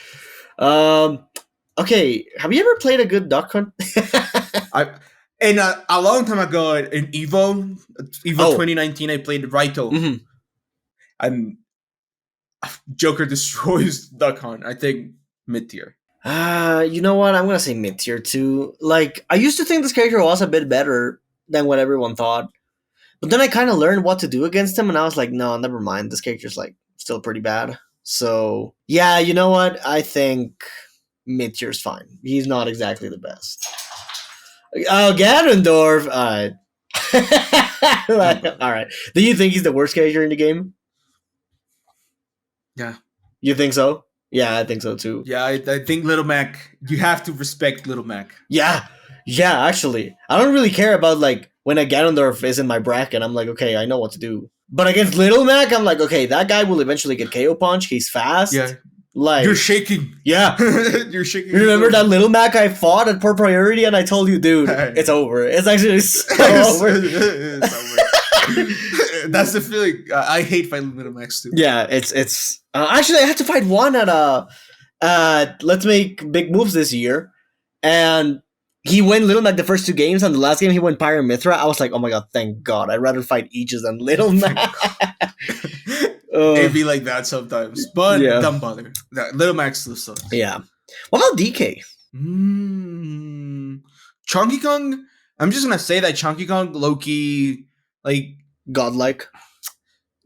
Okay, have you ever played a good duck hunt? A long time ago in Evo 2019, I played Raito. Mm-hmm. And Joker destroys Duck Hunt. I think mid tier. You know what? I'm gonna say mid tier too. Like, I used to think this character was a bit better than what everyone thought. But then I kind of learned what to do against him, and I was like, no, never mind. This character's like still pretty bad. So yeah, you know what? I think mid tier's fine. He's not exactly the best. Oh, Ganondorf. All right. All right. Do you think he's the worst character in the game? Yeah. You think so? Yeah, I think so too. Yeah, I think Little Mac. You have to respect Little Mac. Yeah. Actually, I don't really care about like when a Ganondorf is in my bracket. I'm like, okay, I know what to do. But against Little Mac, I'm like, okay, that guy will eventually get KO punch. He's fast. Yeah. Like you're shaking. Yeah. You're shaking. You remember that Little Mac I fought at Poor Priority and I told you, dude, it's over. It's actually so over. It's over. That's the feeling. I hate fighting Little Macs too. Yeah, it's actually I had to fight one at Let's Make Big Moves this year, and he went Little Mac the first 2 games, and the last game he went Pyra and Mythra. I was like, oh my god, thank God. I'd rather fight Aegis than Little Mac. It'd be like that sometimes, but don't bother. Little Mac still sucks. Yeah. What about DK? Chunky Kong. I'm just gonna say that Chunky Kong, Loki, like godlike.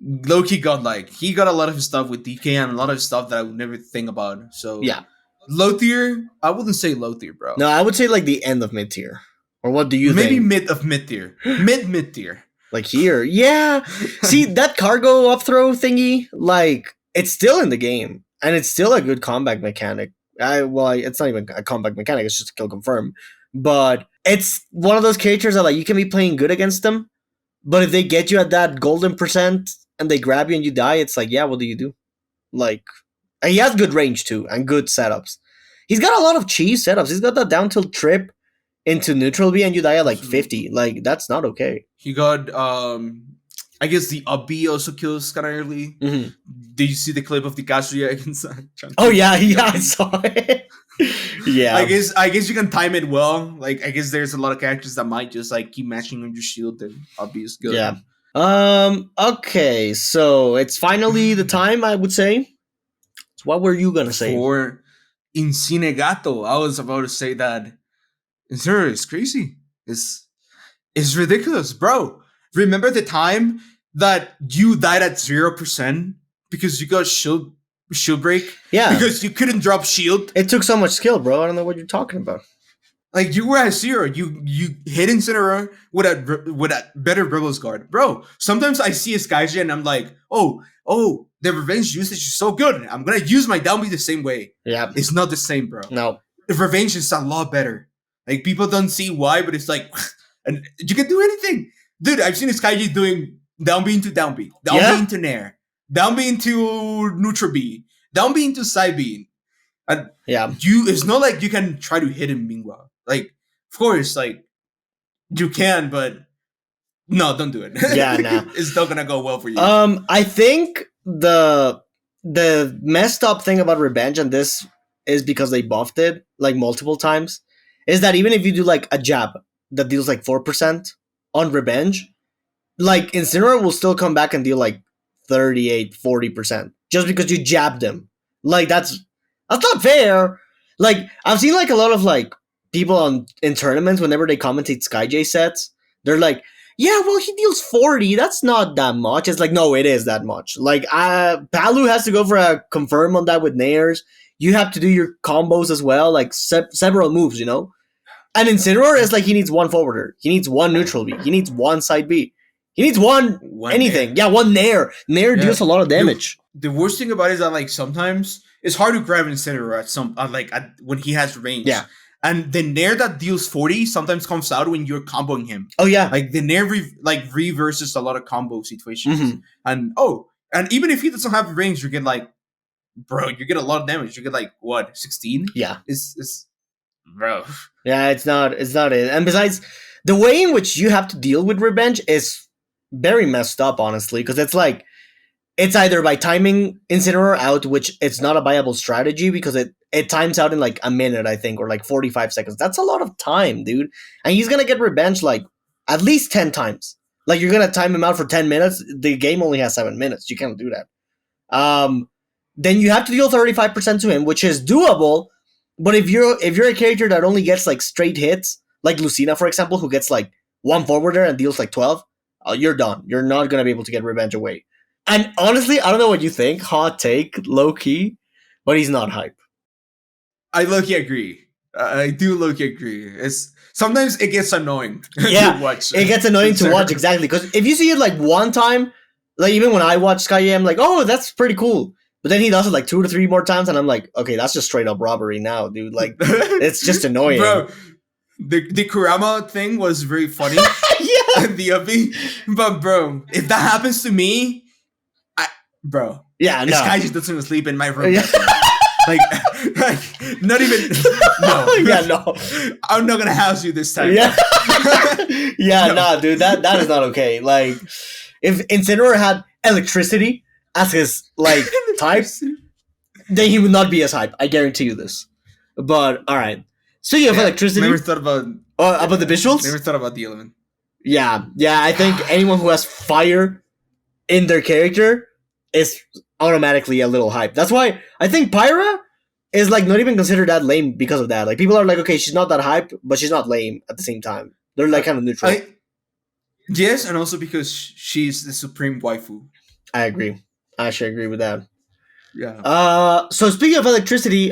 Loki godlike. He got a lot of his stuff with DK and a lot of stuff that I would never think about. So yeah, low tier. I wouldn't say low tier, bro. No, I would say like the end of mid tier. Or what do you think? Maybe mid of mid tier. mid tier. Like here, yeah. See that cargo up throw thingy? Like it's still in the game, and it's still a good combat mechanic. It's not even a combat mechanic; it's just a kill confirm. But it's one of those characters that like you can be playing good against them, but if they get you at that golden % and they grab you and you die, it's like, yeah, what do you do? Like, and he has good range too and good setups. He's got a lot of cheese setups. He's got that down tilt trip into neutral B and you die at like 50. Like, that's not okay. He got I guess the R.O.B also kills kind of early. Mhm. Did you see the clip of the Kazuya against Chunky? Oh yeah, yeah, I saw it. Yeah, I guess you can time it well. Like I guess there's a lot of characters that might just like keep matching on your shield, and R.O.B is good. yeah. Okay, so it's finally the time. I would say. So what were you gonna say? For Incinegato, I was about to say that it's crazy. It's ridiculous, bro. Remember the time that you died at 0% because you got shield break? Yeah, Because you couldn't drop shield. it took so much skill, bro. I don't know what you're talking about. Like you were at 0. You hit Incineroar with a better Rebels guard. Bro, sometimes I see a Skyja and I'm like, oh, the revenge usage is so good. I'm gonna use my down B the same way. Yeah, It's not the same, bro. no. The revenge is a lot better. Like people don't see why, but it's like, and you can do anything, dude. I've seen this guy doing down B into down B, down Yeah? B into Nair, down B into neutral B, down B into side B, and Yeah, it's not like you can try to hit him. Meanwhile, like of course, like you can, but no, don't do it. Yeah, nah. It's not gonna go well for you. I think the messed up thing about revenge, and this is because they buffed it like multiple times, is that even if you do like a jab that deals like 4% on revenge, like Incineroar will still come back and deal like 38-40% just because you jabbed him. Like that's not fair. Like I've seen like a lot of like people in tournaments whenever they commentate SkyJ sets, they're like, yeah, well, he deals 40. That's not that much. It's like, no, it is that much. Like, Palu has to go for a confirm on that with Nairs. You have to do your combos as well, like several moves, you know? And Incineroar is like, he needs one forwarder. He needs one neutral B. He needs one side B. He needs one anything. Nair. Yeah, one Nair. Nair Yeah. deals a lot of damage. The worst thing about it is that like sometimes it's hard to grab Incineroar when he has range. Yeah. And the Nair that deals 40 sometimes comes out when you're comboing him. Oh, yeah. Like the Nair reverses a lot of combo situations. Mhm. And even if he doesn't have range, you get like, bro, you get a lot of damage. You get like what, 16? Yeah. It's bro. Yeah, it's not it. And besides, the way in which you have to deal with revenge is very messed up, honestly, because it's like, it's either by timing Incineroar out, which it's not a viable strategy because it times out in like a minute, I think, or like 45 seconds. That's a lot of time, dude. And he's going to get revenge like at least 10 times. Like you're going to time him out for 10 minutes. The game only has 7 minutes. You can't do that. Then you have to deal 35% to him, which is doable. But if you're a character that only gets like straight hits, like Lucina, for example, who gets like one forwarder and deals like 12, you're done. You're not going to be able to get revenge away. And honestly, I don't know what you think. Hot take, low key, but he's not hype. I low-key agree. I do low-key agree. It's sometimes it gets annoying. Yeah, to watch. It gets annoying to watch, exactly. Because if you see it like one time, like even when I watch Sky, I'm like, oh, that's pretty cool. But then he does it like 2 to 3 more times, and I'm like, okay, that's just straight up robbery now, dude. Like, it's just annoying. Bro, the Kurama thing was very funny. Yeah. The uppy. But bro, if that happens to me, bro. Yeah, no. This guy just doesn't even sleep in my room. Yeah. like, not even. No. Yeah, no. I'm not gonna house you this time. Yeah. Yeah, No. nah, dude. That is not okay. Like, if Incineroar had electricity as his like type, then he would not be as hype. I guarantee you this. But all right. Speaking of electricity, Never thought about about the visuals. Never thought about the element. Yeah. I think anyone who has fire in their character is automatically a little hype. That's why I think Pyra is like not even considered that lame because of that. Like people are like, okay, she's not that hype, but she's not lame at the same time. They're like kind of neutral. Yes, and also because she's the supreme waifu. I agree. I actually agree with that. Yeah. So speaking of electricity,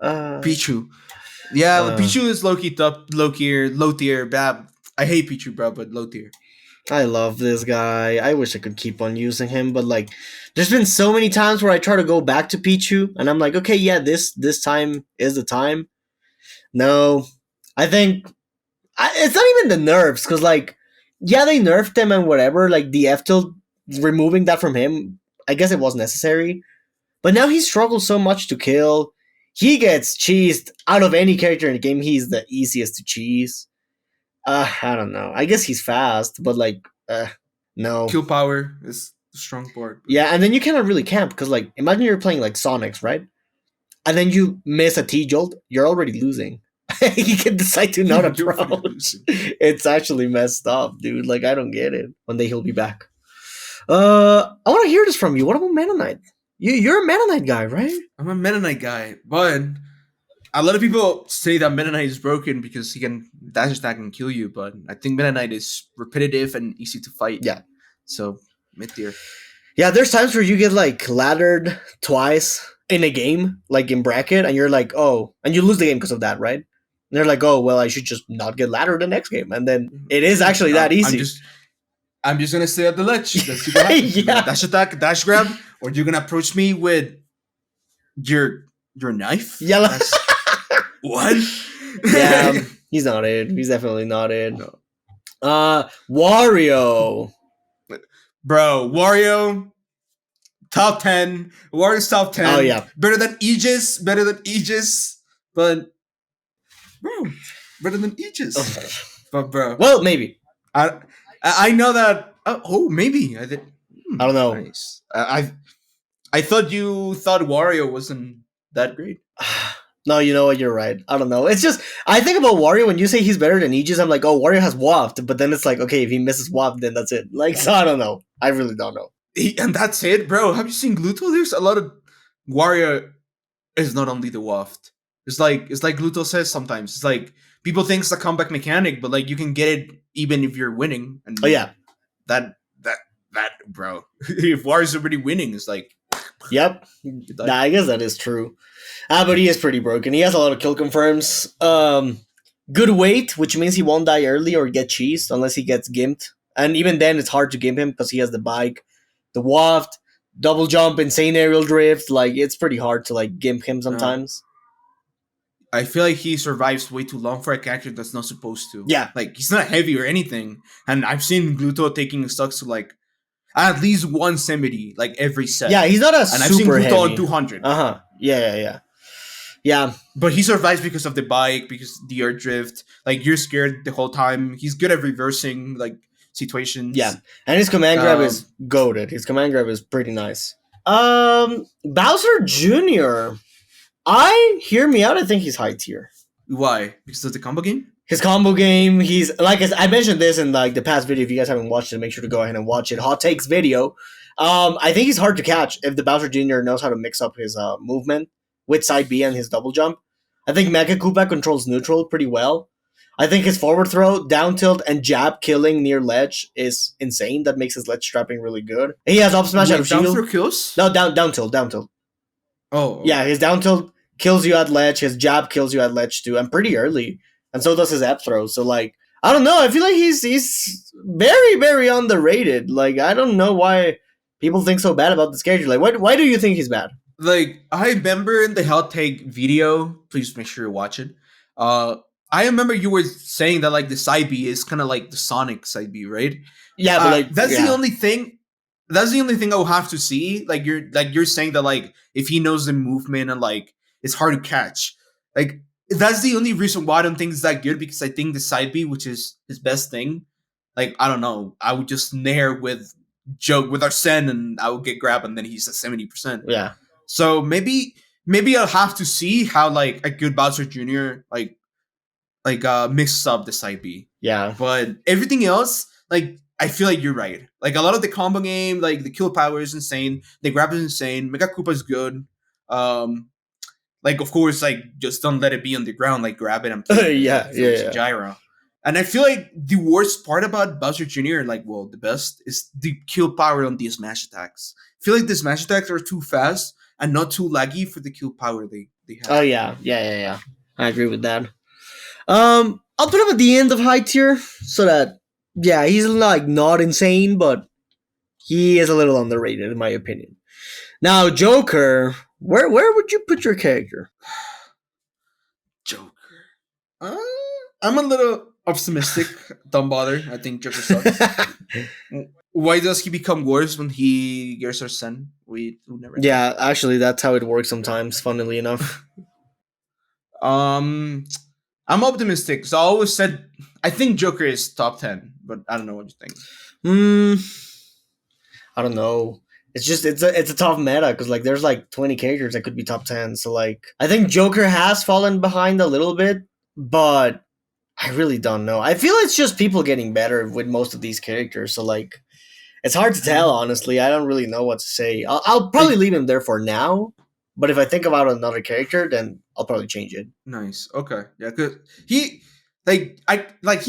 Pichu. Yeah, Pichu is low tier, bad. I hate Pichu, bro, but low tier. I love this guy. I wish I could keep on using him, but like, there's been so many times where I try to go back to Pichu, and I'm like, okay, yeah, this time is the time. No, I think it's not even the nerfs, because like, yeah, they nerfed him and whatever. Like the F tilt, removing that from him, I guess it was necessary. But now he struggles so much to kill. He gets cheesed out of any character in the game. He's the easiest to cheese. I don't know. I guess he's fast, but like, No. Kill power is the strong part. Yeah, and then you cannot really camp because, like, imagine you're playing like Sonics, right? And then you miss a T jolt, you're already losing. You can decide to not You're already approach. losing. It's actually messed up, dude. Like, I don't get it. One day he'll be back. I want to hear this from you. What about Meta Knight? You're a Meta Knight guy, right? I'm a Meta Knight guy, but a lot of people say that Meta Knight is broken because he can dash attack and kill you, but I think Meta Knight is repetitive and easy to fight. Yeah. So, mid tier. Yeah, there's times where you get like laddered twice in a game, like in bracket, and you're like, oh, and you lose the game because of that, right? And they're like, oh, well, I should just not get laddered the next game, and then it is actually that easy. I'm just gonna stay at the ledge. Let's see what happens. Yeah. Dash attack, dash grab, or you're gonna approach me with your knife. Yeah. What? Yeah, he's not it. He's definitely not it. No. Wario. Bro, Wario, top 10. Wario's top 10. Oh, yeah. Better than Aegis. But, bro, better than Aegis. But, bro. Well, maybe. I know that. Maybe. I don't know. Nice. I thought you thought Wario wasn't that great. No, you know what? You're right. I don't know. It's just, I think about Wario when you say he's better than Aegis. I'm like, oh, Wario has Waft. But then it's like, okay, if he misses Waft, then that's it. Like, so I don't know. I really don't know. And that's it, bro. Have you seen Gluto? There's a lot of Wario is not only the Waft. It's like Gluto says sometimes. It's like people think it's a comeback mechanic, but like you can get it even if you're winning. And oh yeah, that bro. If Wario's already winning, it's like. Yep. Nah, I guess that is true. But he is pretty broken. He has a lot of kill confirms. Good weight, which means he won't die early or get cheesed unless he gets gimped. And even then, it's hard to gimp him because he has the bike, the waft, double jump, insane aerial drift. Like, it's pretty hard to like gimp him sometimes. I feel like he survives way too long for a character that's not supposed to. Yeah. Like, he's not heavy or anything. And I've seen Gluto taking stocks to like at least 170 like every set. Yeah, he's not a and super I've seen Gluto heavy. on 200. Uh-huh. Yeah. But he survives because of the bike, because the air drift. Like, you're scared the whole time. He's good at reversing like situations. Yeah. And his command grab is goated. His command grab is pretty nice. Bowser Jr. Hear me out, I think he's high tier. Why? Because of the combo game? His combo game, he's like I mentioned this in like the past video. If you guys haven't watched it, make sure to go ahead and watch it. Hot takes video. I think he's hard to catch if the Bowser Jr. knows how to mix up his movement with side B and his double jump. I think Mega Koopa controls neutral pretty well. I think his forward throw, down tilt, and jab killing near ledge is insane. That makes his ledge trapping really good. He has up smash out of shield. Down throw kills? No, down tilt. Oh. Yeah, his down tilt kills you at ledge. His jab kills you at ledge too, and pretty early. And so does his up throw. So, like, I don't know. I feel like he's very, very underrated. Like, I don't know why people think so bad about this character. Like, why do you think he's bad? Like, I remember in the hot take video, please make sure you watch it. I remember you were saying that, like, the side B is kind of like the Sonic side B, right? Yeah, but like that's the only thing. That's the only thing I will have to see. Like, you're saying that, like, if he knows the movement and like it's hard to catch. Like, that's the only reason why I don't think it's that good, because I think the side B, which is his best thing, like, I don't know, I would just nair with Arsene and I would get grab and then he's at 70%. Yeah. So maybe I'll have to see how like a good Bowser Jr. like mixes up the side B. Yeah. But everything else, like, I feel like you're right. Like, a lot of the combo game, like the kill power is insane, the grab is insane, Mega Koopa is good. Like, of course, like, just don't let it be on the ground. Like, grab it and play it. Yeah. Gyro. And I feel like the worst part about Bowser Jr., like, well, the best, is the kill power on the smash attacks. I feel like the smash attacks are too fast and not too laggy for the kill power they have. Oh, yeah. I agree with that. I'll put him at the end of high tier so that, yeah, he's like not insane, but he is a little underrated in my opinion. Now, Joker, where would you put your character? Joker. I'm a little optimistic. Don't bother. I think Joker sucks. Why does he become worse when he gets Arsene? We never. Yeah, actually, that's how it works sometimes. Funnily enough. I'm optimistic. So I always said I think Joker is top 10, but I don't know what you think. I don't know. It's a tough meta because like there's like 20 characters that could be top 10. So like I think Joker has fallen behind a little bit, but I really don't know. I feel it's just people getting better with most of these characters. So like it's hard to tell, honestly. I don't really know what to say. I'll probably leave him there for now. But if I think about another character, then I'll probably change it. Nice. Okay. Yeah, cause he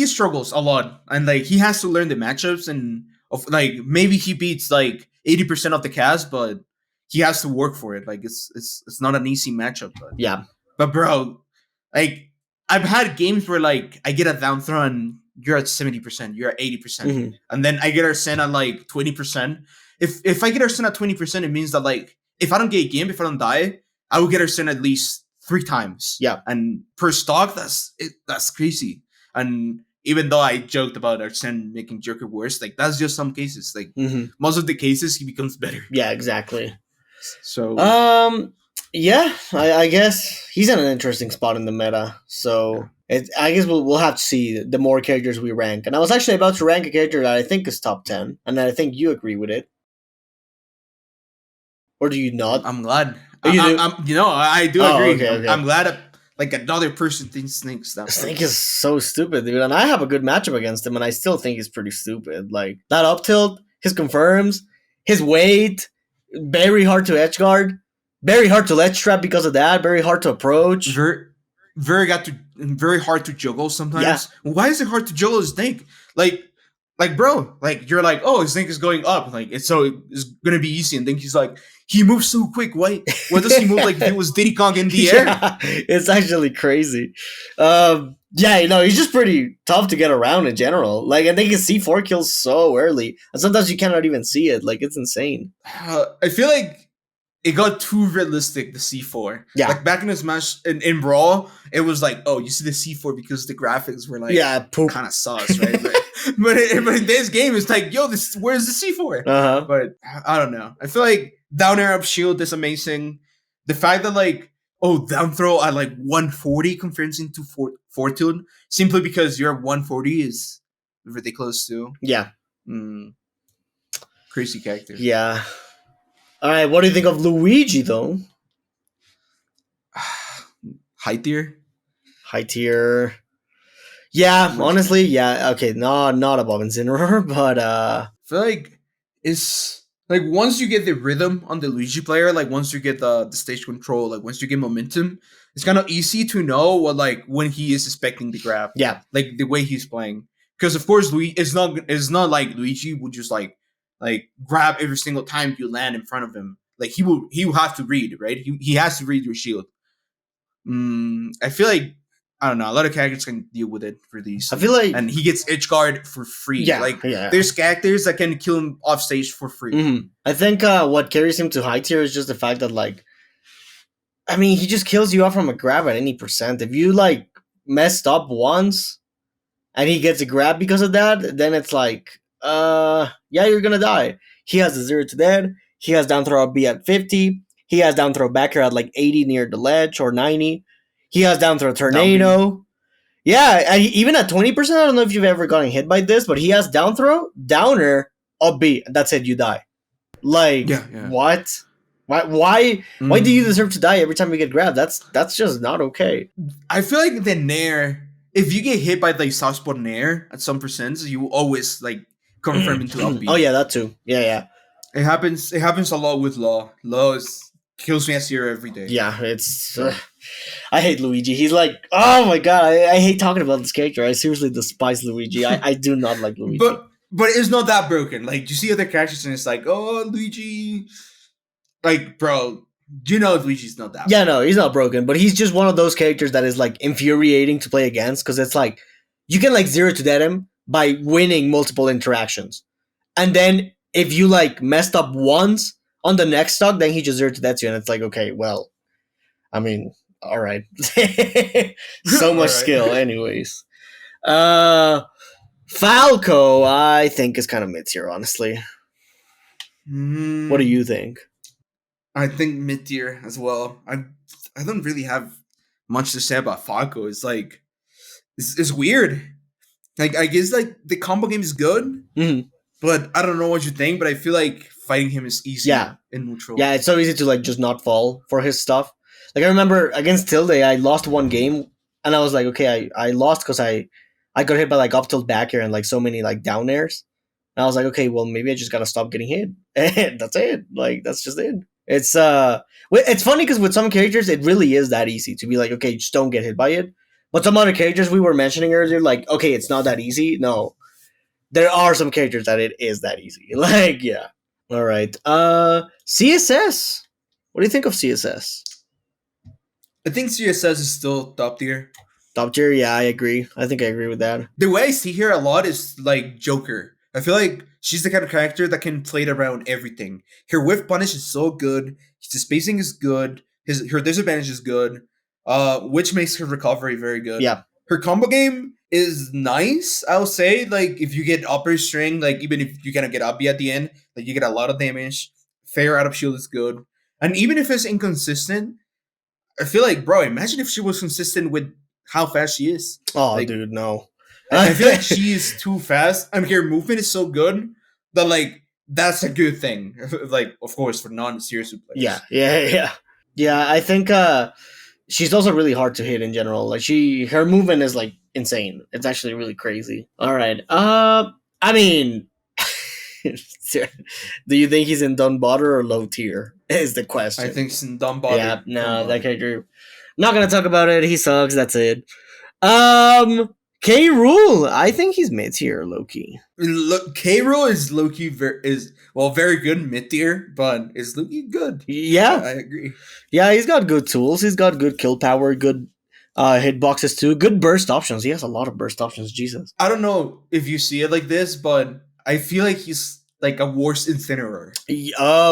struggles a lot, and like he has to learn the matchups, and of like maybe he beats like 80% of the cast, but he has to work for it. Like it's not an easy matchup. Yeah. But bro, like I've had games where like I get a down throw and you're at 70%, you're at 80%, and then I get our send at like 20%. If I get our send at 20%, it means that like if I don't get a game, if I don't die, I will get our send at least 3 times. Yeah. And per stock, that's crazy. And even though I joked about Arsene making Joker worse, like that's just some cases. Like most of the cases, he becomes better. Yeah, exactly. So yeah, I guess he's in an interesting spot in the meta. So I guess we'll have to see the more characters we rank. And I was actually about to rank a character that I think is top 10, and I think you agree with it. Or do you not? I'm glad. Oh, you do? I do agree. Okay. I'm glad like another person thinks Snake's that. Snake is so stupid, dude. And I have a good matchup against him, and I still think he's pretty stupid. Like that up tilt, his confirms, his weight, very hard to edge guard, very hard to ledge trap because of that, very hard to approach. Very hard to juggle sometimes. Yeah. Why is it hard to juggle a Snake? Like bro, like you're like, oh, his Snake is going up, like it's gonna be easy, and then he's like, he moves so quick. Why does he move like if it was Diddy Kong in the air? Yeah, it's actually crazy. He's just pretty tough to get around in general. Like, and they can see 4 kills so early, and sometimes you cannot even see it. Like, it's insane. I feel like it got too realistic, the C4. Yeah. Like back in the Smash in Brawl, it was like, oh, you see the C4 because the graphics were like kind of sauce, right? but in this game, it's like, yo, where's the C4? Uh-huh. But I don't know. I feel like down air up shield is amazing. The fact that like, down throw at like 140 confirms into Fortune simply because your 140 is ridiculous too. Yeah. Crazy character. Yeah. All right, what do you think of Luigi, though? High tier? High tier. Yeah, honestly, yeah. Okay, not above Incineroar, but I feel like it's like once you get the rhythm on the Luigi player, like once you get the stage control, like once you get momentum, it's kind of easy to know what like when he is expecting the grab. Yeah, like the way he's playing. Because of course, it's not like Luigi would just like grab every single time you land in front of him. Like he will have to read, right? He has to read your shield. I feel like I don't know. A lot of characters can deal with it for these. I feel like, and he gets edge guard for free. Yeah, there's characters that can kill him off stage for free. I think what carries him to high tier is just the fact that like, I mean, he just kills you off from a grab at any percent. If you like messed up once, and he gets a grab because of that, then it's like, you're gonna die. He has a 0 to dead. He has down throw B at 50. He has down throw backer at like 80 near the ledge or 90. He has down throw tornado. Yeah, and even at 20%, I don't know if you've ever gotten hit by this, but he has down throw, downer, up B. That's it, you die. Like, what? Why do you deserve to die every time you get grabbed? That's just not okay. I feel like the Nair, if you get hit by like soft spot Nair at some percent, you will always like confirm into up B. Oh yeah, that too. Yeah. It happens a lot with Law. Law kills me as zero every day. Yeah, it's... I hate Luigi. He's like, oh my god, I hate talking about this character. I seriously despise Luigi. I do not like Luigi. But it's not that broken. Like, you see other characters and it's like, oh, Luigi... Like, bro, you know Luigi's not that. Yeah, no, he's not broken, but he's just one of those characters that is like infuriating to play against because it's like you can like 0 to dead him by winning multiple interactions. And then if you like messed up once on the next stock, then he just 0 to dead you, and it's like, okay, well, I mean, all right. So much skill, anyways. Falco, I think, is kind of mid-tier, honestly. What do you think? I think mid-tier as well. I don't really have much to say about Falco. It's like it's weird. Like, I guess like the combo game is good, but I don't know what you think. But I feel like fighting him is easy. Yeah. In neutral. Yeah, it's so easy to like just not fall for his stuff. Like I remember against Tilde, I lost one game, and I was like, okay, I lost because I got hit by like up tilt back air and like so many like down airs. And I was like, okay, well maybe I just gotta stop getting hit, and that's it. Like that's just it. It's funny because with some characters it really is that easy to be like, okay, just don't get hit by it. But some other characters we were mentioning earlier, like, okay, it's not that easy. No, there are some characters that it is that easy. Like, yeah. All right. CSS. What do you think of CSS? I think CSS is still top tier. Top tier, yeah, I agree. I think I agree with that. The way I see her a lot is like Joker. I feel like she's the kind of character that can play it around everything. Her whiff punish is so good. The spacing is good. Her disadvantage is good. Which makes her recovery very good. Yeah. Her combo game is nice, I'll say. Like, if you get upper string, like, even if you kind of get up at the end, like, you get a lot of damage. Fair out of shield is good. And even if it's inconsistent, I feel like, bro, imagine if she was consistent with how fast she is. Oh, like, dude, no. I feel like she is too fast. I mean, her movement is so good that, like, that's a good thing. Like, of course, for non-serious players. Yeah, I think she's also really hard to hit in general. Like her movement is like insane. It's actually really crazy. All right. I mean, do you think he's in Dunbotter or low tier? Is the question. I think he's in Dunbotter. Yeah, no, that character. Not gonna talk about it. He sucks. That's it. K. Rool. I think he's mid tier, low key. Look, K. Rool is low key very good mid tier, but is low key good. Yeah, I agree. Yeah, he's got good tools. He's got good kill power, good hitboxes too, good burst options. He has a lot of burst options. Jesus. I don't know if you see it like this, but I feel like he's like a worse Incineroar.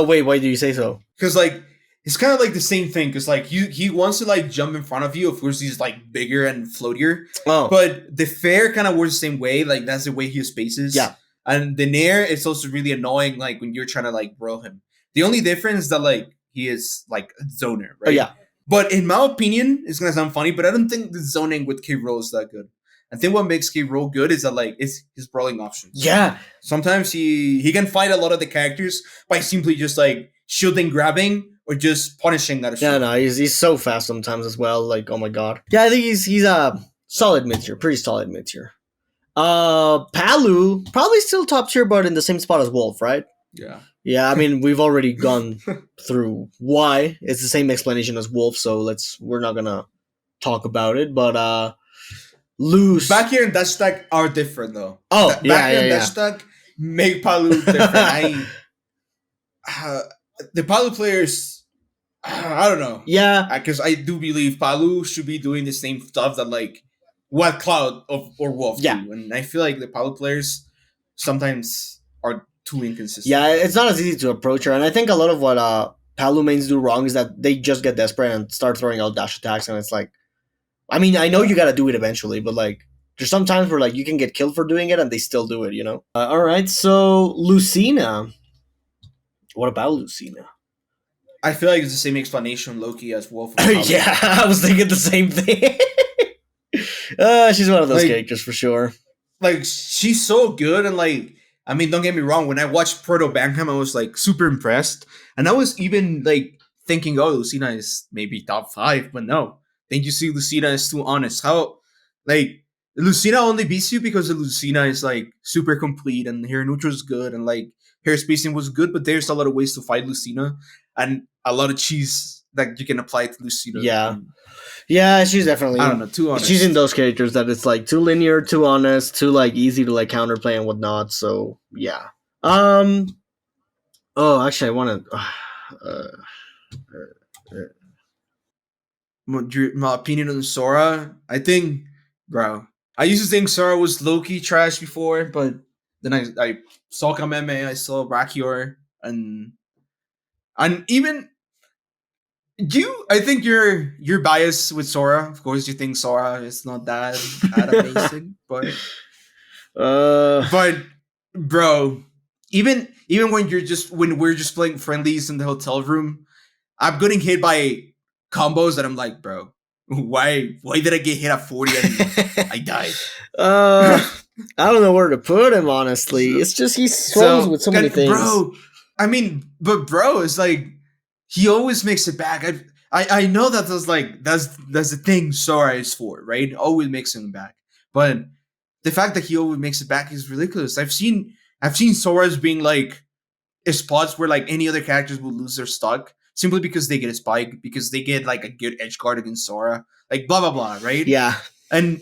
Wait, why do you say so? Because like it's kind of like the same thing. Because like he wants to like jump in front of you. Of course, he's like bigger and floatier. Oh, but the fair kind of works the same way. Like that's the way he spaces. Yeah. And the nair is also really annoying. Like when you're trying to like bro him. The only difference is that like he is like a zoner, right? Oh, yeah. But in my opinion, it's gonna sound funny, but I don't think the zoning with K. Rool is that good. I think what makes K. Rool good is that like it's his brawling options. Yeah. Sometimes he can fight a lot of the characters by simply just like shielding, grabbing, or just punishing that. Yeah, no, he's so fast sometimes as well. Like, oh my god. Yeah, I think he's a solid mid tier, pretty solid mid tier. Palu probably still top tier, but in the same spot as Wolf, right? Yeah. Yeah, I mean we've already gone through why. It's the same explanation as Wolf, so we're not gonna talk about it. But loose back here in Dash Stack are different though. Oh, back here in Dash Stack make Palu different. The Palu players, I don't know. Yeah, because I do believe Palu should be doing the same stuff that like what Cloud or Wolf do, and I feel like the Palu players sometimes are too inconsistent. Yeah, it's not as easy to approach her, and I think a lot of what Palu mains do wrong is that they just get desperate and start throwing out dash attacks, and it's like, I mean, I know you got to do it eventually, but like, there's some times where like you can get killed for doing it, and they still do it, you know. All right, so Lucina. What about Lucina? I feel like it's the same explanation, Loki, as Wolf. Yeah, I was thinking the same thing. She's one of those characters for sure. Like, she's so good, and like, I mean, don't get me wrong. When I watched Proto Bangham, I was like super impressed, and I was even like thinking, "Oh, Lucina is maybe top 5," but no. Think you see Lucina is too honest. How like Lucina only beats you because the Lucina is like super complete, and her neutral is good, and like her spacing was good. But there's a lot of ways to fight Lucina, and a lot of cheese that you can apply to Lucina. Yeah. Yeah, she's definitely, I don't know, too honest. She's in those characters that it's like too linear, too honest, too like easy to like counterplay and whatnot. So yeah. Oh, actually, I want to. My opinion on Sora, I think, bro. I used to think Sora was low-key trash before, but then I saw Kameme, I saw Rakior, and even. I think you're biased with Sora. Of course, you think Sora is not that amazing, but bro, even when we're just playing friendlies in the hotel room, I'm getting hit by combos that I'm like, bro, why did I get hit at 40 and I died? I don't know where to put him, honestly. It's just he struggles with so many things. bro. I mean, but bro, it's like he always makes it back. I know that that's the thing Sora is for, right? Always makes him back, but the fact that he always makes it back is ridiculous. I've seen Sora's being like spots where like any other characters will lose their stock simply because they get a spike, because they get like a good edge guard against Sora, like blah blah blah, right? Yeah. And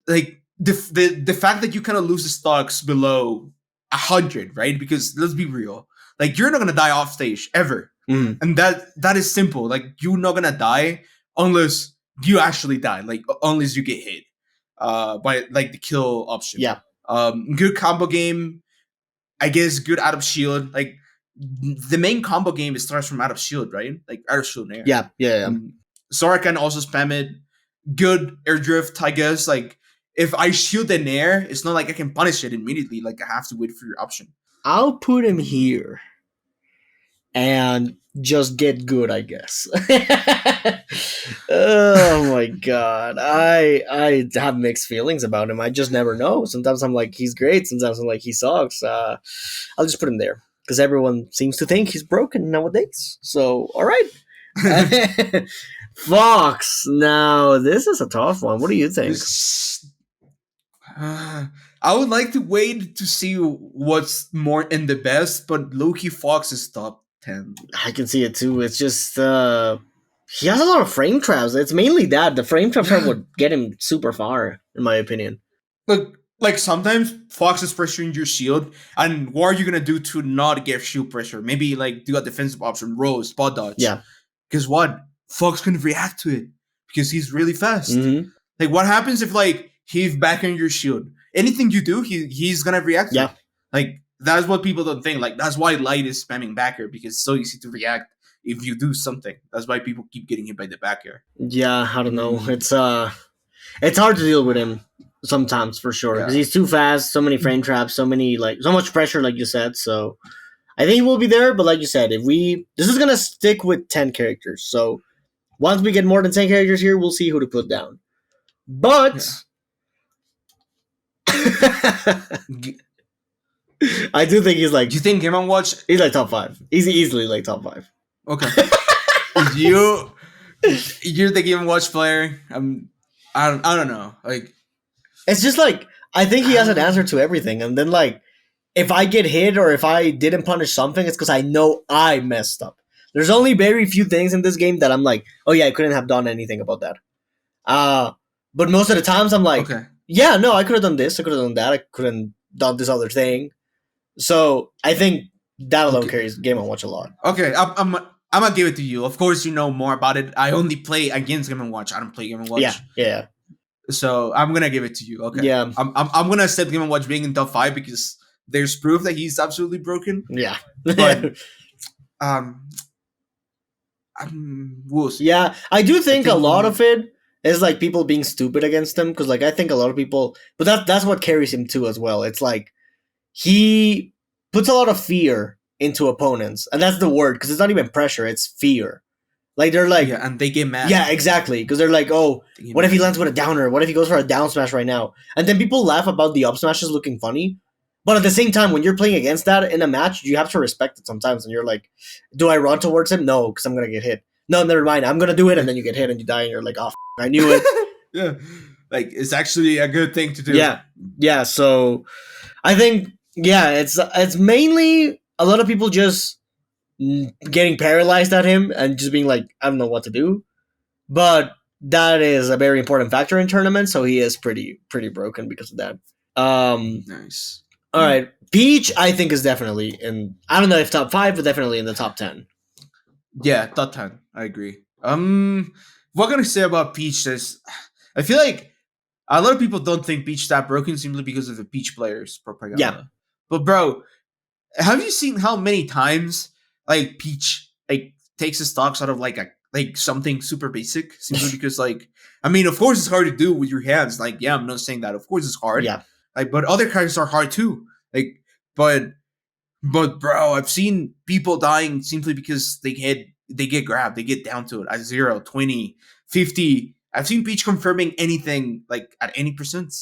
like the fact that you kind of lose the stocks below 100, right? Because let's be real, like you're not gonna die off stage ever, and that is simple. Like you're not gonna die unless you actually die, like unless you get hit by like the kill option. Yeah. Good combo game, I guess. Good out of shield. Like the main combo game, it starts from out of shield, right? Like out of shield air. Yeah. Sora can also spam it. Good air drift, I guess. Like if I shield in air, it's not like I can punish it immediately. Like I have to wait for your option. I'll put him here and just get good, I guess. Oh my god. I have mixed feelings about him. I just never know. Sometimes I'm like he's great, sometimes I'm like he sucks. I'll just put him there because everyone seems to think he's broken nowadays. So, all right. Fox. Now, this is a tough one. What do you think? I would like to wait to see what's more in the best, but Loki Fox is top 10. I can see it too. It's just he has a lot of frame traps. It's mainly that the frame traps are what get him super far, in my opinion. Look, like sometimes Fox is pressuring your shield, and what are you gonna do to not get shield pressure? Maybe like do a defensive option, roll, spot dodge. Yeah. Because what? Fox can react to it because he's really fast. Mm-hmm. Like what happens if like he's back on your shield? Anything you do, he's gonna react to. Yeah. It. Like that's what people don't think. Like that's why Light is spamming backer, because it's so easy to react if you do something. That's why people keep getting hit by the backer. Yeah, I don't know. It's hard to deal with him sometimes for sure because he's too fast. So many frame traps, so much pressure, like you said. So I think we'll be there, but like you said, this is gonna stick with 10 characters. So once we get more than 10 characters here, we'll see who to put down. But I do think he's like. Do you think Game & Watch? He's like top 5. He's easily like top 5. Okay. You're the Game & Watch player. I don't know. Like it's just like I think he has an answer to everything, and then like if I get hit or if I didn't punish something, it's because I know I messed up. There's only very few things in this game that I'm like, oh yeah, I couldn't have done anything about that. But most of the times I'm like, yeah, no, I could have done this, I could have done that, I couldn't done this other thing. So I think that alone carries Game & Watch a lot. Okay, I'm gonna give it to you. Of course, you know more about it. I only play against Game & Watch. I don't play Game & Watch. Yeah. So I'm gonna give it to you. Okay. Yeah. I'm gonna accept Game & Watch being in top 5 because there's proof that he's absolutely broken. Yeah. But we'll see. Yeah, I do think a lot of it is like people being stupid against him because like I think a lot of people, but that's what carries him too as well. It's like he puts a lot of fear into opponents, and that's the word because it's not even pressure; it's fear. Like they're like, and they get mad. Yeah, exactly, because they're like, oh, what if he lands with a downer? What if he goes for a down smash right now? And then people laugh about the up smashes looking funny. But at the same time, when you're playing against that in a match, you have to respect it sometimes. And you're like, do I run towards him? No, because I'm going to get hit. No, never mind. I'm going to do it. And then you get hit and you die. And you're like, oh, I knew it. Yeah. Like, it's actually a good thing to do. Yeah. So I think, it's mainly a lot of people just getting paralyzed at him and just being like, I don't know what to do. But that is a very important factor in tournaments. So he is pretty broken because of that. Nice. All right, Peach, I think is definitely in. I don't know if top 5, but definitely in the top 10. Yeah, top 10. I agree. What can I say about Peach is, I feel like a lot of people don't think Peach that broken simply because of the Peach players propaganda. Yeah, but bro, have you seen how many times like Peach like takes the stocks out of like something super basic simply because like I mean, of course it's hard to do with your hands. Like, yeah, I'm not saying that. Of course it's hard. Yeah. Like, but other characters are hard too. Like, but bro, I've seen people dying simply because they get grabbed, they get down to it at 0, 20, 50. I've seen Peach confirming anything like at any percent.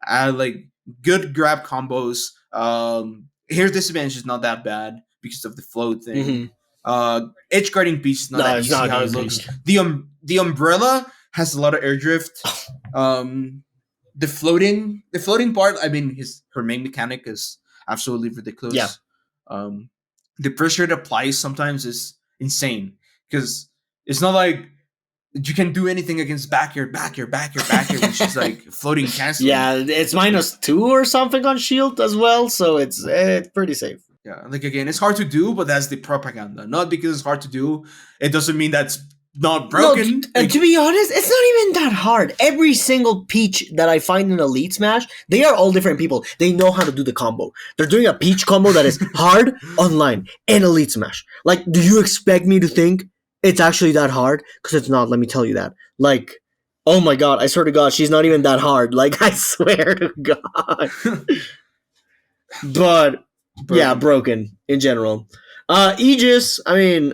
Like good grab combos. Hair disadvantage is not that bad because of the float thing. Mm-hmm. Edge guarding beast is not No, that it's easy not how it easy. looks. The umbrella has a lot of air drift. The floating part, I mean, her main mechanic is absolutely ridiculous. Yeah. The pressure it applies sometimes is insane because it's not like you can do anything against back air, which is like floating canceling. Yeah, it's -2 or something on shield as well, so it's pretty safe. Yeah, like again, it's hard to do, but that's the propaganda. Not because it's hard to do, it doesn't mean that's not broken. No, and to be honest, it's not even that hard. Every single Peach that I find in Elite Smash, they are all different people. They know how to do the combo. They're doing a Peach combo that is hard online in Elite Smash. Like, do you expect me to think it's actually that hard? Because it's not, let me tell you that. Like, oh my god, I swear to god, she's not even that hard. Like, I swear to god. But, yeah, broken in general. Aegis, I mean,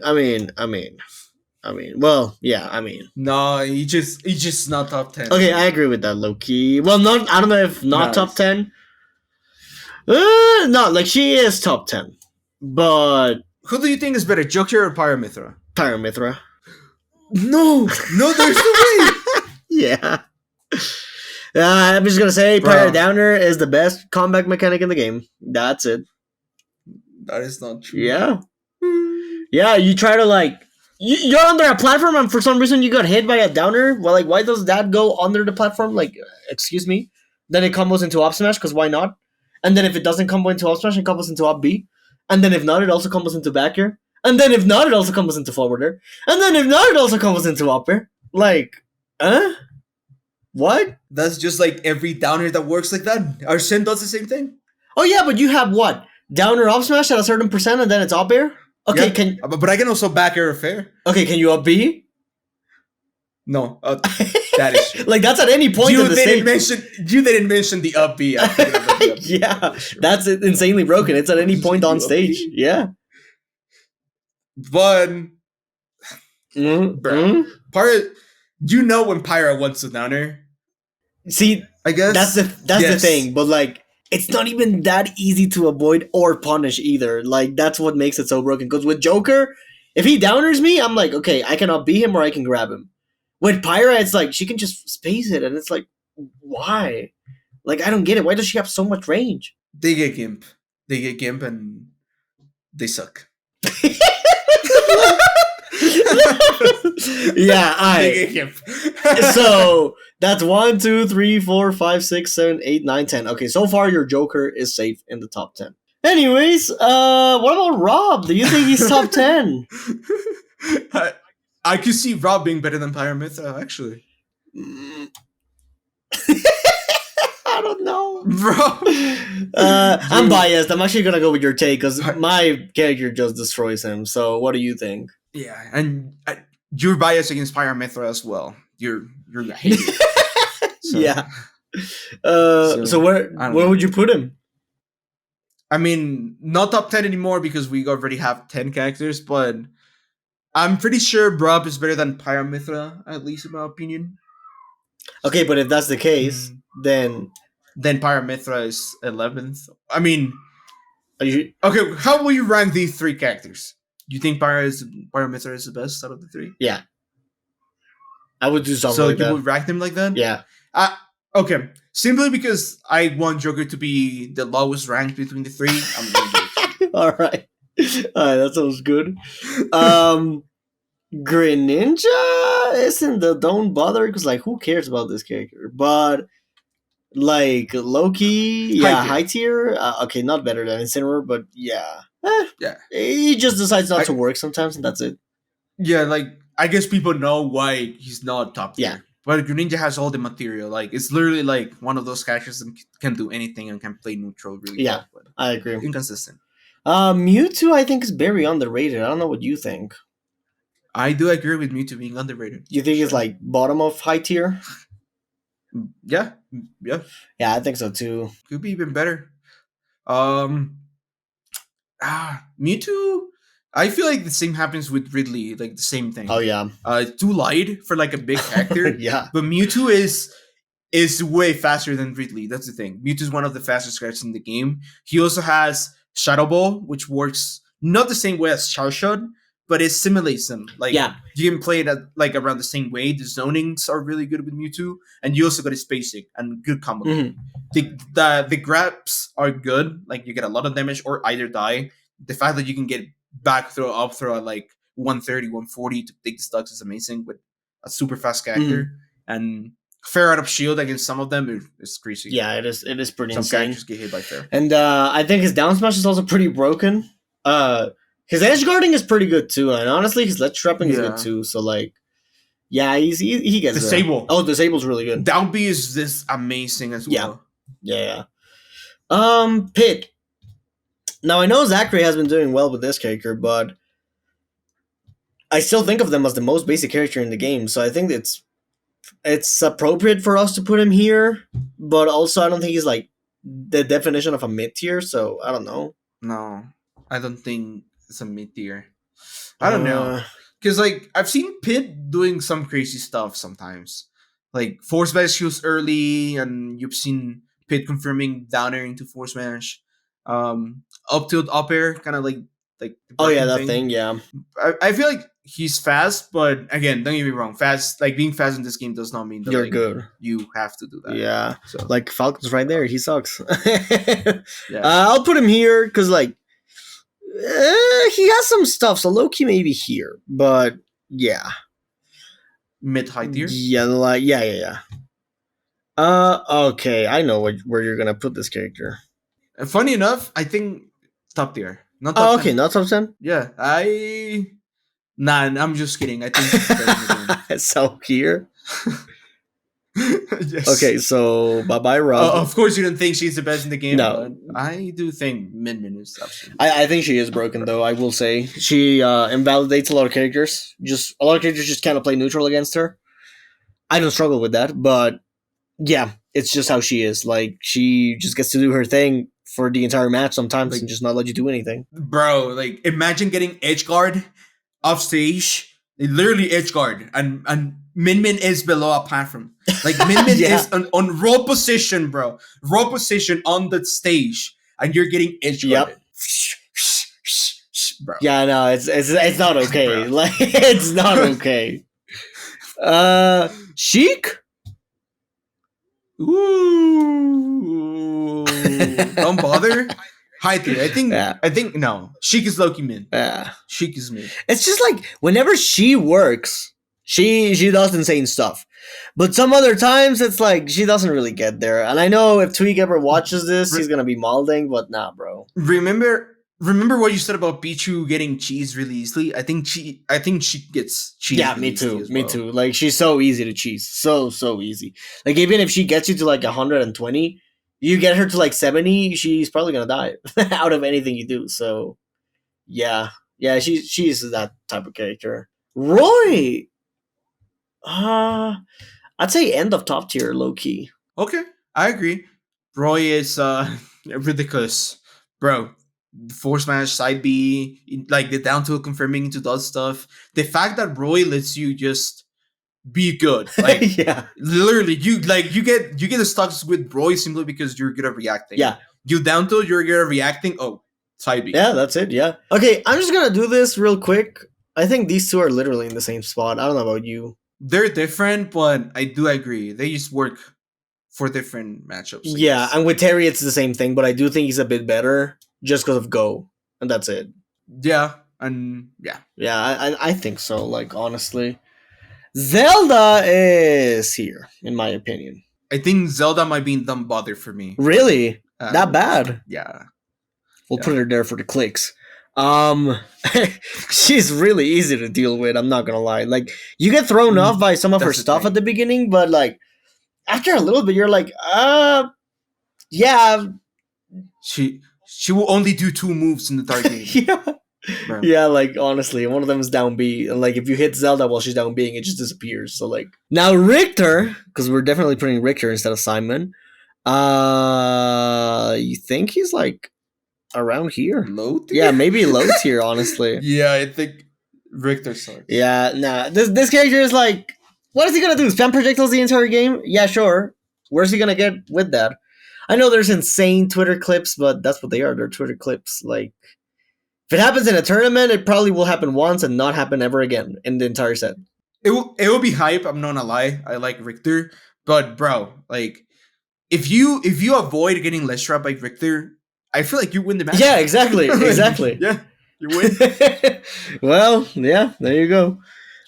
well, yeah, I mean. No, he just not top 10. Okay, I agree with that, low-key. Well, I don't know if not top 10. No, like, she is top 10. But... Who do you think is better, Joker or Pyra Mythra? Pyra Mythra. No, there's no way! Yeah. I'm just gonna say, Pyra Downer is the best comeback mechanic in the game. That's it. That is not true. Yeah. Yeah, you try to, like... You're under a platform and for some reason you got hit by a downer. Well, like, why does that go under the platform? Like, excuse me? Then it combos into up smash, because why not? And then if it doesn't combo into up smash, it combos into up B. And then if not, it also combos into back air. And then if not, it also combos into forward air. And then if not, it also combos into up air. Like, what? That's just like every downer that works like that. Our Sin does the same thing. Oh yeah, but you have what? Downer up smash at a certain percent and then it's up air? Okay, yeah, but I can also back air fair. Okay, can you up B? No, that is true. Like, that's at any point in the stage. You didn't mention the up B. Yeah, that's insanely broken. It's at any point on stage. Yeah. But Pyra, you know when Pyra wants a downer. See, I guess that's the thing, but like, it's not even that easy to avoid or punish either. Like, that's what makes it so broken. Because with Joker, if he downers me, I'm like, okay, I can up B him or I can grab him. With Pyra, it's like, she can just space it, and it's like, why? Like, I don't get it. Why does she have so much range? They get Gimp. And they suck. Yeah, they get Gimp. So, that's 1, 2, 3, 4, 5, 6, 7, 8, 9, 10. Okay, so far your Joker is safe in the top 10. Anyways, what about R.O.B? Do you think he's top 10? I could see R.O.B being better than Pyra Mythra, actually. I don't know. Bro. I'm biased. I'm actually going to go with your take because my character just destroys him. So what do you think? Yeah, and you're biased against Pyra Mythra as well. You're a hater. So, yeah. So where would you put him? I mean, not top 10 anymore because we already have 10 characters, but I'm pretty sure R.O.B is better than Pyra Mythra, at least in my opinion. Okay, but if that's the case, then Pyra Mythra is 11th. I mean, okay, how will you rank these three characters? Do you think Pyra Mythra is the best out of the three? Yeah. I would do something like that. So you would rank them like that? Yeah. Okay. Simply because I want Joker to be the lowest ranked between the three, I'm going to do it. All right, that sounds good. Greninja isn't the don't bother because like who cares about this character? But like Loki, yeah, high tier. Okay, not better than Incineroar, but yeah. Yeah. He just decides not to work sometimes, and that's it. Yeah, like I guess people know why he's not top tier. Yeah. But Greninja has all the material. Like it's literally like one of those characters that can do anything and can play neutral really well. But I agree. Inconsistent. Mewtwo, I think, is very underrated. I don't know what you think. I do agree with Mewtwo being underrated. You think it's like bottom of high tier? Yeah. Yeah, I think so too. Could be even better. Mewtwo, I feel like the same happens with Ridley, like the same thing. Oh yeah. Too light for like a big character. Yeah. But Mewtwo is is way faster than Ridley. That's the thing. Mewtwo is one of the fastest characters in the game. He also has Shadow Ball, which works not the same way as Charshot, but it simulates them. Like Yeah. you can play it like around the same way. The zonings are really good with Mewtwo, and you also got his basic and good combo. Mhm. The grabs are good. Like you get a lot of damage or either die. The fact that you can get back throw up throw at like 130, 140 to take the stocks is amazing with a super fast character. And fair out of shield against some of them is crazy. Yeah, it is. It is pretty Some insane. characters get hit by fair. And I think his down smash is also pretty broken. His edge guarding is pretty good too, and honestly, his ledge trapping is good too. So like, yeah, he gets Disable. Oh, Disable's really good. Down B is this amazing as well. Yeah. Pit. Now I know Zachary has been doing well with this character, but I still think of them as the most basic character in the game. So I think it's appropriate for us to put him here, but also I don't think he's like the definition of a mid tier. So I don't know. No, I don't think it's a mid tier. I don't know. Because, like, I've seen Pit doing some crazy stuff sometimes. Like, Force Smash kills early, and you've seen Pit confirming down air into Force Smash. Up tilt, up air, kind of like Oh, yeah, that thing, yeah. I feel like he's fast, but again, don't get me wrong. Fast, like, being fast in this game does not mean that you're like, good. You have to do that. Yeah. So. Like, Falcon's right there. He sucks. Yeah. I'll put him here, because, like, he has some stuff, so low-key maybe here, but yeah. Mid-high tier? Yeah, yeah. Okay, I know where you're gonna put this character. And funny enough, I think top tier. Not top 10. Okay, not top 10? Yeah, Nah, I'm just kidding. I think So here? Yes. Okay, so bye-bye, Rob. Of course you don't think she's the best in the game, No. but I do think Min is absolutely I think she is broken, though, I will say. She invalidates a lot of characters. A lot of characters just kind of play neutral against her. I don't struggle with that, but yeah, it's just how she is. Like, she just gets to do her thing for the entire match sometimes and just not let you do anything. Bro, like, imagine getting edge guard off stage, literally edge guard, and Min is below a platform. Like, Min is on raw position, bro. Raw position on the stage, and you're getting edge guarded. Bro. Yeah, no, it's not okay. Like, it's not okay. Sheik? Ooh. Don't bother. High tier. I think no. Sheik is low-key mid. Yeah. Sheik is mid. It's just like whenever she works, she does insane stuff. But some other times it's like she doesn't really get there. And I know if Tweak ever watches this, he's gonna be malding, but nah, bro. Remember what you said about Pichu getting cheese really easily? I think she gets cheese. Yeah, really me too. well. Me too. Like, she's so easy to cheese. So easy. Like, even if she gets you to like 120, you get her to like 70, she's probably gonna die out of anything you do. So yeah, she's that type of character. Roy, I'd say end of top tier, low key. Okay, I agree. Roy is ridiculous, bro. Force Smash side B, like the down tilt confirming into that stuff. The fact that Roy lets you just be good, like yeah, literally, you get the stocks with Roy simply because you're good at reacting. Yeah, you down tilt, you're good at reacting. Oh, side B. Yeah, that's it. Yeah. Okay, I'm just gonna do this real quick. I think these two are literally in the same spot. I don't know about you. They're different, but I do agree. They just work for different matchups. Yeah, and with Terry, it's the same thing, but I do think he's a bit better just because of Go, and that's it. Yeah, and yeah. Yeah, I think so, like, honestly. Zelda is here, in my opinion. I think Zelda might be dumb bother for me. Really? That bad? Yeah. We'll put her there for the clicks. She's really easy to deal with, I'm not gonna lie. Like, you get thrown off by some of her stuff at the beginning, but, like, after a little bit, you're like, yeah. She will only do 2 moves in the entire game. Yeah. Bro. Yeah, like, honestly, one of them is down B, and, like, if you hit Zelda while she's down B, it just disappears. So, like, now Richter, because we're definitely putting Richter instead of Simon. You think he's, like, around here? Low tier? Yeah, maybe low tier, honestly. Yeah, I think Richter sucks. Yeah, nah. This character is like, what is he gonna do? Spam projectiles the entire game? Yeah, sure. where's he gonna get with that? I know there's insane Twitter clips, but that's what they are. They're Twitter clips. Like, if it happens in a tournament, it probably will happen once and not happen ever again in the entire set. It will be hype. I'm not gonna lie. I like Richter, but bro, like if you avoid getting less trap by Richter, I feel like you win the match. Yeah, exactly, exactly. Yeah, you win. Well, yeah, there you go.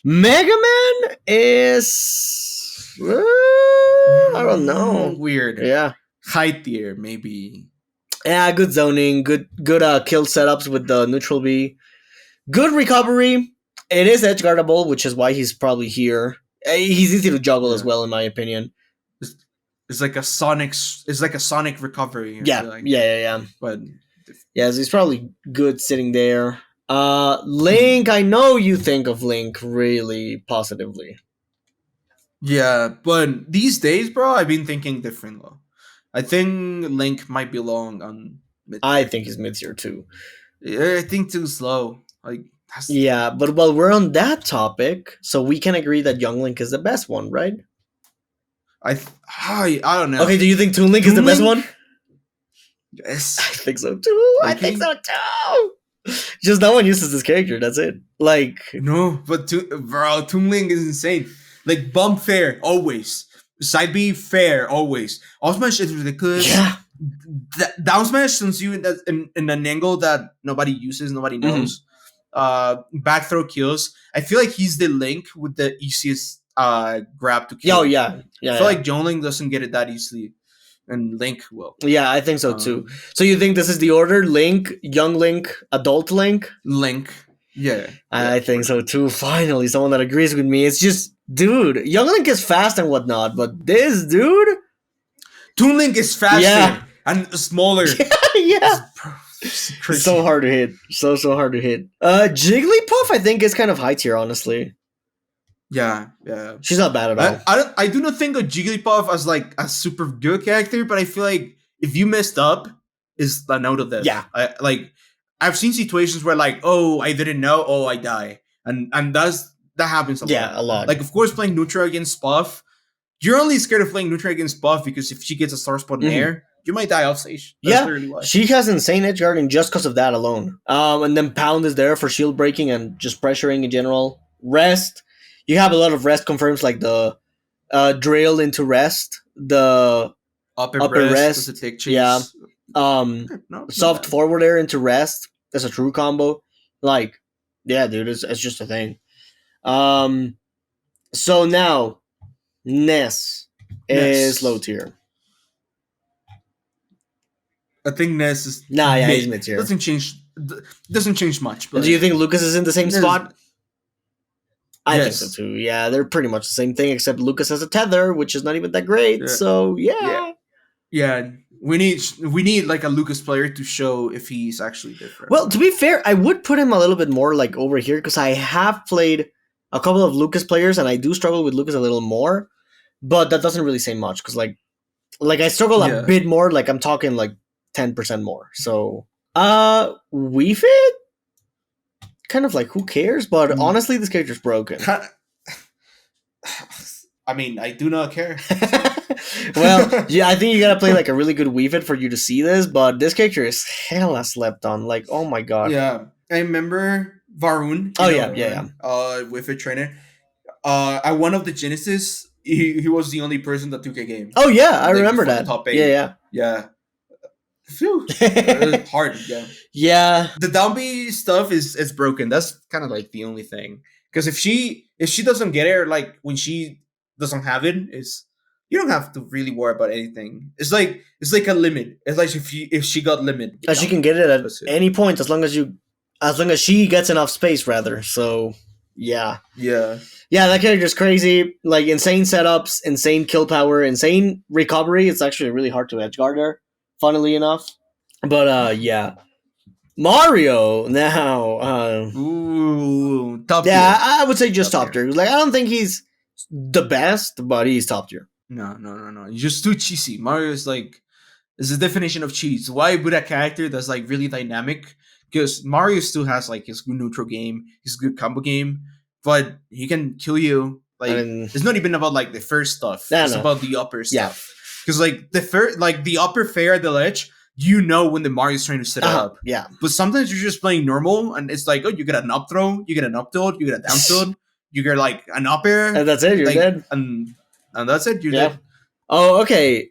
Mega Man is I don't know. Weird. Yeah. High tier, maybe. Yeah, good zoning, good kill setups with the neutral B. Good recovery. It is edge guardable, which is why he's probably here. He's easy to juggle as well, in my opinion. It's like a Sonic. It's like a Sonic recovery. Yeah, like. yeah. But yeah, so he's probably good sitting there. Link, I know you think of Link really positively. Yeah, but these days, bro, I've been thinking differently. I think Link might belong on mid. I think he's mid tier too. Yeah, I think too slow. Like yeah, but while we're on that topic, so we can agree that Young Link is the best one, right? I don't know. Okay, do you think Toon Link is the best one? Yes, I think so too. Okay. I think so too. Just no one uses this character. That's it. Like no, but Toon Link is insane. Like bump fair always. Side B fair always. All smash is ridiculous. Yeah. Down smash since you in an angle that nobody uses, nobody knows. Back throw kills. I feel like he's the Link with the easiest grab to kill. Oh yeah. I feel like John Link doesn't get it that easily, and Link will. Yeah, I think so too. So you think this is the order? Link, Young Link, Adult Link? Link. Yeah. I think so too. Finally, someone that agrees with me. It's just, dude, Young Link is fast and whatnot, but this dude, Toon Link is faster and smaller. Yeah. So hard to hit. So hard to hit. Jigglypuff, I think, is kind of high tier, honestly. Yeah. She's not bad at all. I do not think of Jigglypuff as like a super good character, but I feel like if you messed up, is a note of death. Yeah. I've seen situations where like, oh, I didn't know, oh, I die, and that happens a lot. Yeah, a lot. Like, of course, playing Nutra against Puff, you're only scared of playing Nutra against Puff because if she gets a star spot in air, you might die off stage. That's literally why. She has insane edge guarding just because of that alone. And then Pound is there for shield breaking and just pressuring in general. Rest, you have a lot of rest confirms like the drill into rest, the upper rest, a tick chase. Yeah. Soft forward air into rest. That's a true combo. Like, yeah, dude, it's just a thing. So now Ness is low tier. I think Ness is he's mid tier. Doesn't change much. But do you think Lucas is in the same spot? I think so too. Yeah, they're pretty much the same thing, except Lucas has a tether, which is not even that great. Yeah. So yeah. We need like a Lucas player to show if he's actually different. Well, to be fair, I would put him a little bit more like over here because I have played a couple of Lucas players and I do struggle with Lucas a little more, but that doesn't really say much because like I struggle a bit more. Like I'm talking like 10% more. So Wii Fit, kind of like who cares? But honestly, this character's broken. I mean, I do not care. Well, yeah, I think you gotta play like a really good Wii Fit for you to see this, but this character is hella slept on. Like, oh my god. Yeah, I remember Varun. Wii Fit Trainer. At one of the Genesis, he was the only person that took a game. Oh yeah, I remember that. Top 8. Yeah. Phew. Hard. Yeah. Yeah. The down B stuff is broken. That's kind of like the only thing. Because if she doesn't get it, or like when she doesn't have it, you don't have to really worry about anything. It's like a limit. It's like if she got limit, she can get it at any point as long as she gets enough space, rather. So yeah, that character's crazy. Like insane setups, insane kill power, insane recovery. It's actually really hard to edgeguard her, funnily enough. But yeah. Mario now. Top tier. Yeah, I would say just top tier. Like I don't think he's the best, but he's top tier. No. He's just too cheesy. Mario is like the definition of cheese. Why put a character that's like really dynamic? Because Mario still has like his good neutral game, his good combo game, but he can kill you. Like it's not even about like the first stuff. It's about the upper stuff. Because like the upper fair, the ledge, you know when the Mario's trying to set it up. Yeah. But sometimes you're just playing normal, and it's like, oh, you get an up throw, you get an up tilt, you get a down tilt, you get like an up air, And that's it. You're like, dead. and that's it. You're Yeah. dead. Oh, okay.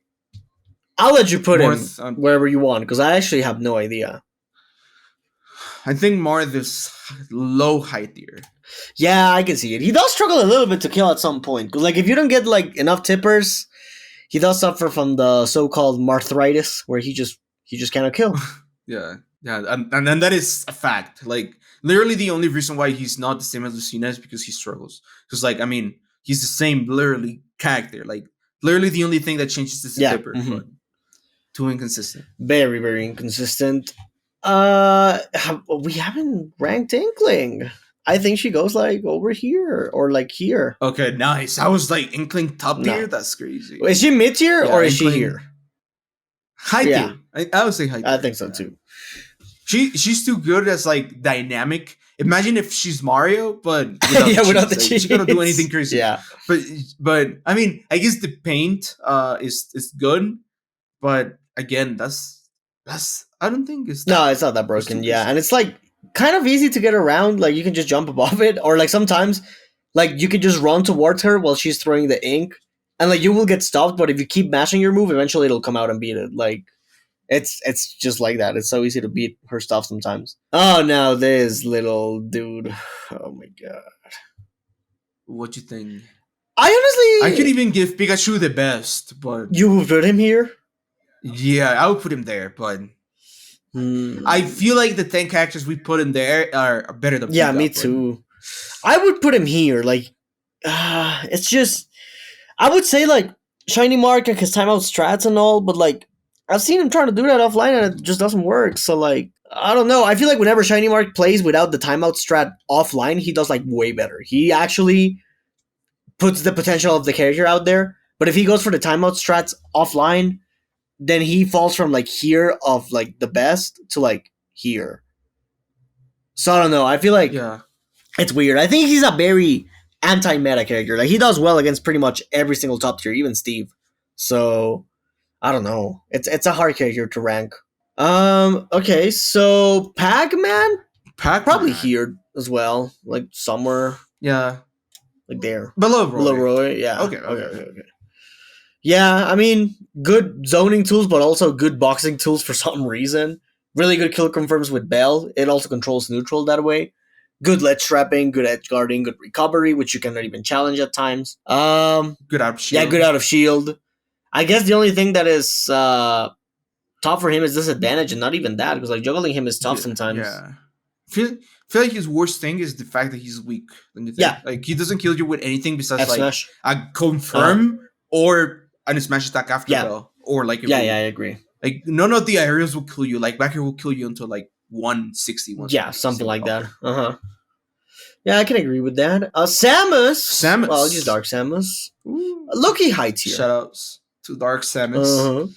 I'll let you put Marth, him wherever you want because I actually have no idea. I think Marth is low high tier. Yeah, I can see it. He does struggle a little bit to kill at some point because, like, if you don't get like enough tippers, he does suffer from the so-called Marthritis, where he just cannot kill. Yeah, and then that is a fact. Like, literally, the only reason why he's not the same as Lucina is because he struggles. Because, like, I mean, he's the same, literally, character. Like, literally, the only thing that changes is the tipper. But too inconsistent. Very, very inconsistent. We haven't ranked Inkling. I think she goes like over here or like here. Okay, nice. I was like Inkling top tier. That's crazy. Is she mid tier or is Inkling, she here? High tier. I would say high tier. I think so too. She's too good as like dynamic. Imagine if she's Mario, but without the cheats. She's gonna do anything crazy. Yeah. But I mean, I guess the paint is good, but again, that's I don't think it's it's not that broken. Yeah, and it's like kind of easy to get around. Like you can just jump above it, or like sometimes like you can just run towards her while she's throwing the ink, and like you will get stopped. But if you keep mashing your move, eventually it'll come out and beat it. Like it's just like that. It's so easy to beat her stuff sometimes. Oh no, this little dude. Oh my god. What you think? I could even give Pikachu the best, but you would put him here. Yeah, I would put him there, but I feel like the 10 characters we put in there are better than Pika, me too. I would put him here. Like, it's just, I would say like Shiny Mark and his timeout strats and all, but like I've seen him trying to do that offline and it just doesn't work. So like, I don't know. I feel like whenever Shiny Mark plays without the timeout strat offline, he does like way better. He actually puts the potential of the character out there. But if he goes for the timeout strats offline, then he falls from like here of like the best to like here. So I don't know. I feel like it's weird. I think he's a very anti-meta character. Like he does well against pretty much every single top tier, even Steve. So I don't know. It's a hard character to rank. Okay, so Pac-Man probably here as well, like somewhere. Yeah, like there below Roy. Below Roy. Yeah. Okay. Yeah, I mean, good zoning tools, but also good boxing tools for some reason. Really good kill confirms with Bell. It also controls neutral that way. Good ledge trapping, good edge guarding, good recovery, which you cannot even challenge at times. Good out of shield. Yeah, good out of shield. I guess the only thing that is tough for him is disadvantage, and not even that, because like juggling him is tough sometimes. Yeah. Feel like his worst thing is the fact that he's weak. Yeah. Like he doesn't kill you with anything besides F-smash. Like a confirm or an smash attack after Bell. Or like I agree. Like none of the areas will kill you. Like back here will kill you until like 160. Yeah, something like that. Yeah, I can agree with that. Samus. Well, I'll use Dark Samus. Low-key high tier. Shoutouts to Dark Samus.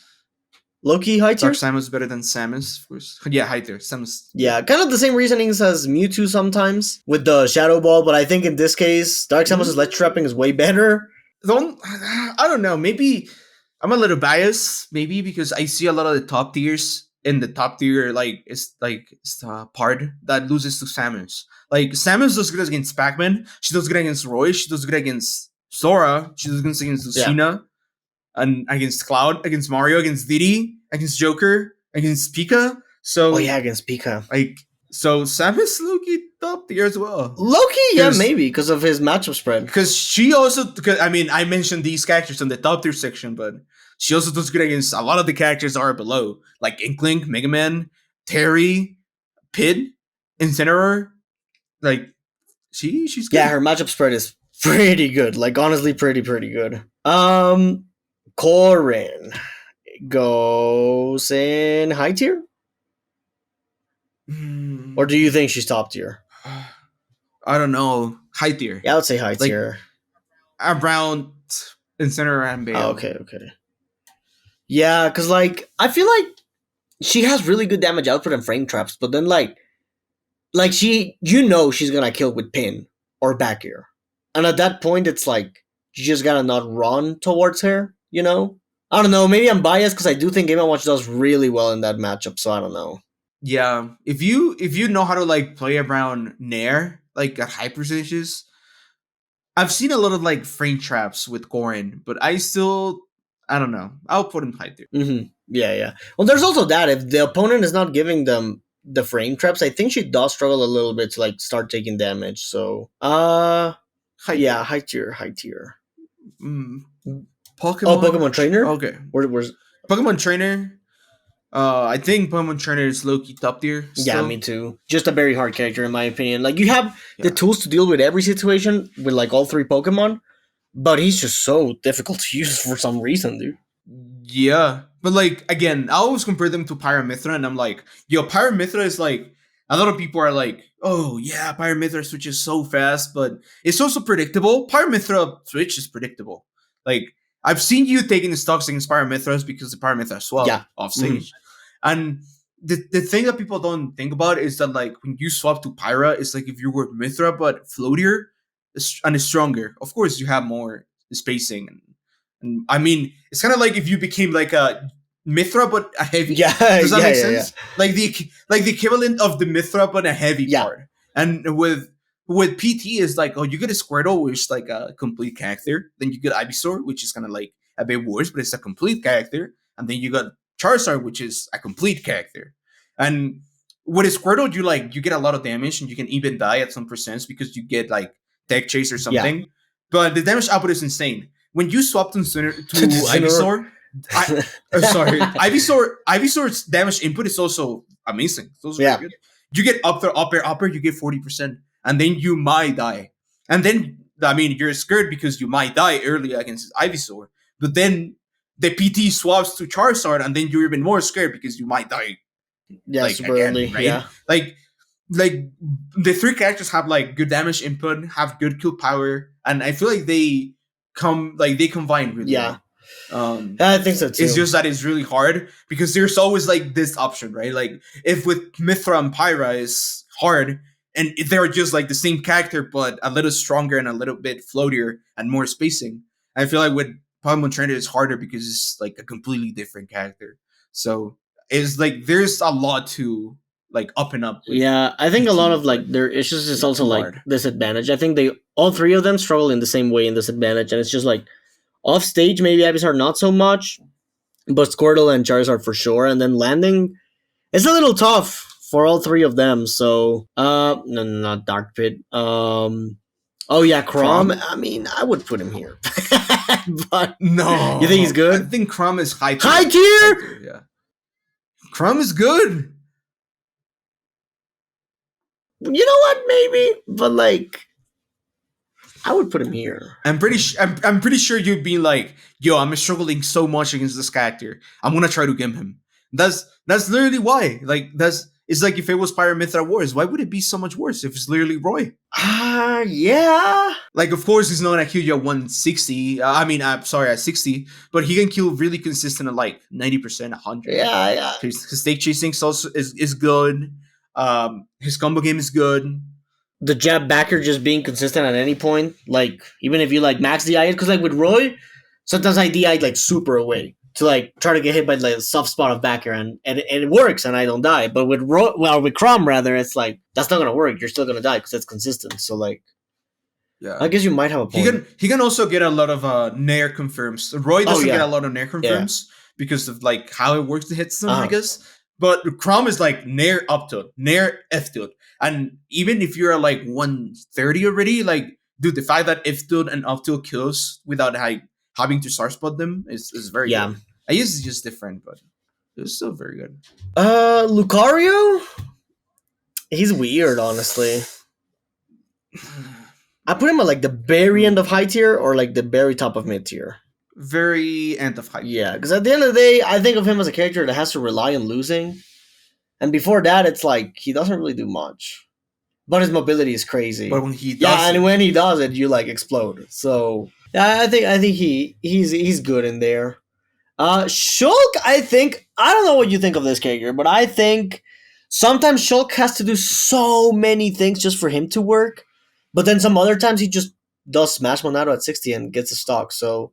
Low-key high tier. Dark Samus is better than Samus, of course. Yeah, high tier. Samus. Yeah, kind of the same reasonings as Mewtwo sometimes with the Shadow Ball, but I think in this case, Dark Samus' ledge trapping is way better. I don't know. Maybe I'm a little biased, maybe because I see a lot of the top tiers in the top tier, it's the part that loses to Samus. Like Samus does good against Pac-Man, she does good against Roy, she does good against Sora, she does good against Lucina, and against Cloud, against Mario, against Diddy, against Joker, against Pika. So against Pika. So Samus Loki top tier as well. Loki, yeah, maybe because of his matchup spread. Because she also, I mentioned these characters in the top tier section, but she also does good against a lot of the characters that are below, like Inkling, Mega Man, Terry, Pid, Incineroar. Like she's good. Yeah, her matchup spread is pretty good. Like honestly, pretty good. Corrin goes in high tier. Or do you think she's top tier? I don't know. High tier. Yeah, I would say high tier. Around Incineroar and Bale. Oh, okay. Yeah, because I feel like she has really good damage output and frame traps, but then like she, she's gonna kill with pin or back air, and at that point it's like you just gotta not run towards her. I I don't know. Maybe I'm biased because I do think Game & Watch does really well in that matchup. So I don't know. Yeah, if you know how to like play around Nair like at high percentages, I've seen a lot of like frame traps with Gorin, but I don't know. I'll put him high tier. Mm-hmm. Yeah. Well, there's also that if the opponent is not giving them the frame traps, I think she does struggle a little bit to like start taking damage. So, High yeah, tier. high tier. Mm, Oh, Pokemon Trainer. Okay, Where's? Pokemon Trainer. I think Pokemon Trainer is low key top tier. Yeah, Still. me too. Just a very hard character in my opinion. Like you have the Yeah. tools to deal with every situation with like all three Pokemon, but he's just so difficult to use for some reason, dude. Yeah, but like again, I always compare them to Pyra Mythra, and I'm like, yo, Pyra Mythra is like a lot of people are like, oh yeah, Pyra Mythra switches so fast, but it's also predictable. Pyra Mythra switch is predictable. Like I've seen you taking the stocks against Pyra Mythras because the Pyra Mythra swap Yeah. off stage, and the thing that people don't think about is that like when you swap to Pyra, it's like if you were Mythra but floatier and is stronger. Of course, you have more spacing and I mean, it's kind of like if you became like a Mythra but a heavy. Yeah, Does that make yeah. sense? Like the equivalent of the Mythra but a heavy part. And with PT is like, oh, you get a Squirtle, which is like a complete character. Then you get Ivysaur, which is kind of like a bit worse, but it's a complete character. And then you got Charizard, which is a complete character. And with a Squirtle, you get a lot of damage and you can even die at some percents because you get like Tech Chase or something. Yeah. But the damage output is insane. When you swap to Ivysaur, Ivysaur's damage input is also amazing. It's also very good. You get upper, you get 40%, and then you might die. And then I mean you're scared because you might die early against Ivysaur. But then the PT swaps to Charizard, and then you're even more scared because you might die. Yeah, Like super again, early. right? Yeah. Like the three characters have like good damage input, have good kill power, and I feel like they combine really well. I think so too. It's just that it's really hard because there's always like this option, right? Like if with Mythra and Pyra is hard and they're just like the same character but a little stronger and a little bit floatier and more spacing. I feel like with Pokemon Trainer it's harder because it's like a completely different character. So it's like there's a lot to like up and up. Yeah, I think a lot of like their issues is also like disadvantage. I think all three of them struggle in the same way in disadvantage, and it's just like off stage maybe Ivysaur not so much, but Squirtle and Charizard for sure, and then landing it's a little tough for all three of them. So no, not Dark Pit. Oh yeah, Chrom. I mean, I would put him here, but no, you think he's good? I think Chrom is high tier. High tier. Yeah, Chrom is good. You know what? Maybe, but like, I would put him here. I'm pretty sure you'd be like, yo, I'm struggling so much against this character. I'm gonna try to game him. That's literally why. Like it's like if it was Pyra Mythra Wars, why would it be so much worse if it's literally Roy? Yeah. Like of course he's not gonna kill you at 160. I'm sorry, at 60, but he can kill really consistent at like 90%, 100. Yeah. His stake chasing also is good. His combo game is good. The jab backer just being consistent at any point, like even if you like max DI it, because like with Roy, sometimes I DI like super away to like try to get hit by like a soft spot of backer and it works and I don't die. But with with Chrom rather, it's like that's not gonna work. You're still gonna die because it's consistent. So like, yeah, I guess you might have a point. He can also get a lot of Nair confirms. Roy doesn't get a lot of Nair confirms because of like how it works to hit them, I guess. But Chrom is like Nair up tilt, Nair F tilt. And even if you're like 130 already, like, dude, the fact that F tilt and up tilt kills without like having to star spot them is very good. I guess it's just different, but it's still very good. Lucario? He's weird, honestly. I put him at like the very end of high tier or like the very top of mid tier. Very end of high tier. Yeah, because at the end of the day, I think of him as a character that has to rely on losing. And before that, it's like he doesn't really do much. But his mobility is crazy. But when he does and when he does it, you like explode. So yeah, I think he's good in there. Shulk, I don't know what you think of this character, but I think sometimes Shulk has to do so many things just for him to work. But then some other times he just does Smash Monado at 60 and gets a stock. So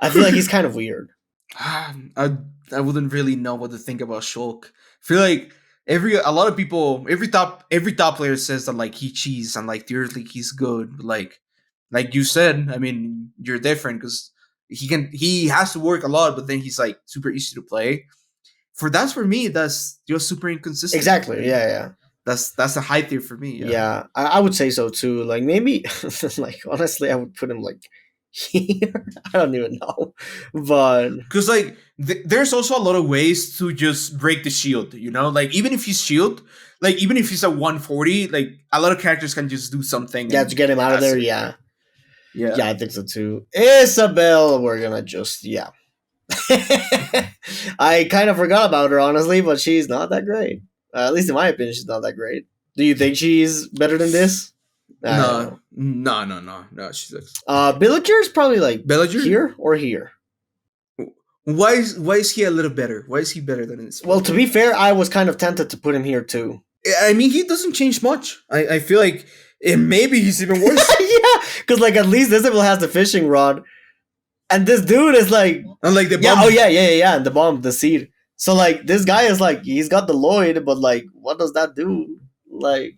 I feel like he's kind of weird. I wouldn't really know what to think about Shulk. I feel like a lot of people, every top player says that like he cheats and like the Earth League he's good. But like you said, I mean, you're different because he has to work a lot, but then he's like super easy to play. For me, that's just super inconsistent. Exactly. Yeah. That's a high tier for me. Yeah, I would say so too. Like maybe, like honestly, I would put him like here. I don't even know, but Because like there's also a lot of ways to just break the shield, like even if he's shield, like even if he's a 140, like a lot of characters can just do something. yeah, to get him out of there. Yeah, yeah, I think so too. Isabelle, we're gonna just I kind of forgot about her honestly, but she's not that great. At least in my opinion, she's not that great. Do you think she's better than this? No. She's like Villager is probably like Villager here or here. Why is he a little better? Why is he better than this? Well, to be fair, I was kind of tempted to put him here too. I mean, he doesn't change much. I feel like maybe he's even worse. Yeah, because like at least Isabelle has the fishing rod, and this dude is like, unlike the bomb. Yeah, and the bomb, the seed. So like this guy is like he's got the Lloyd, but like what does that do? Like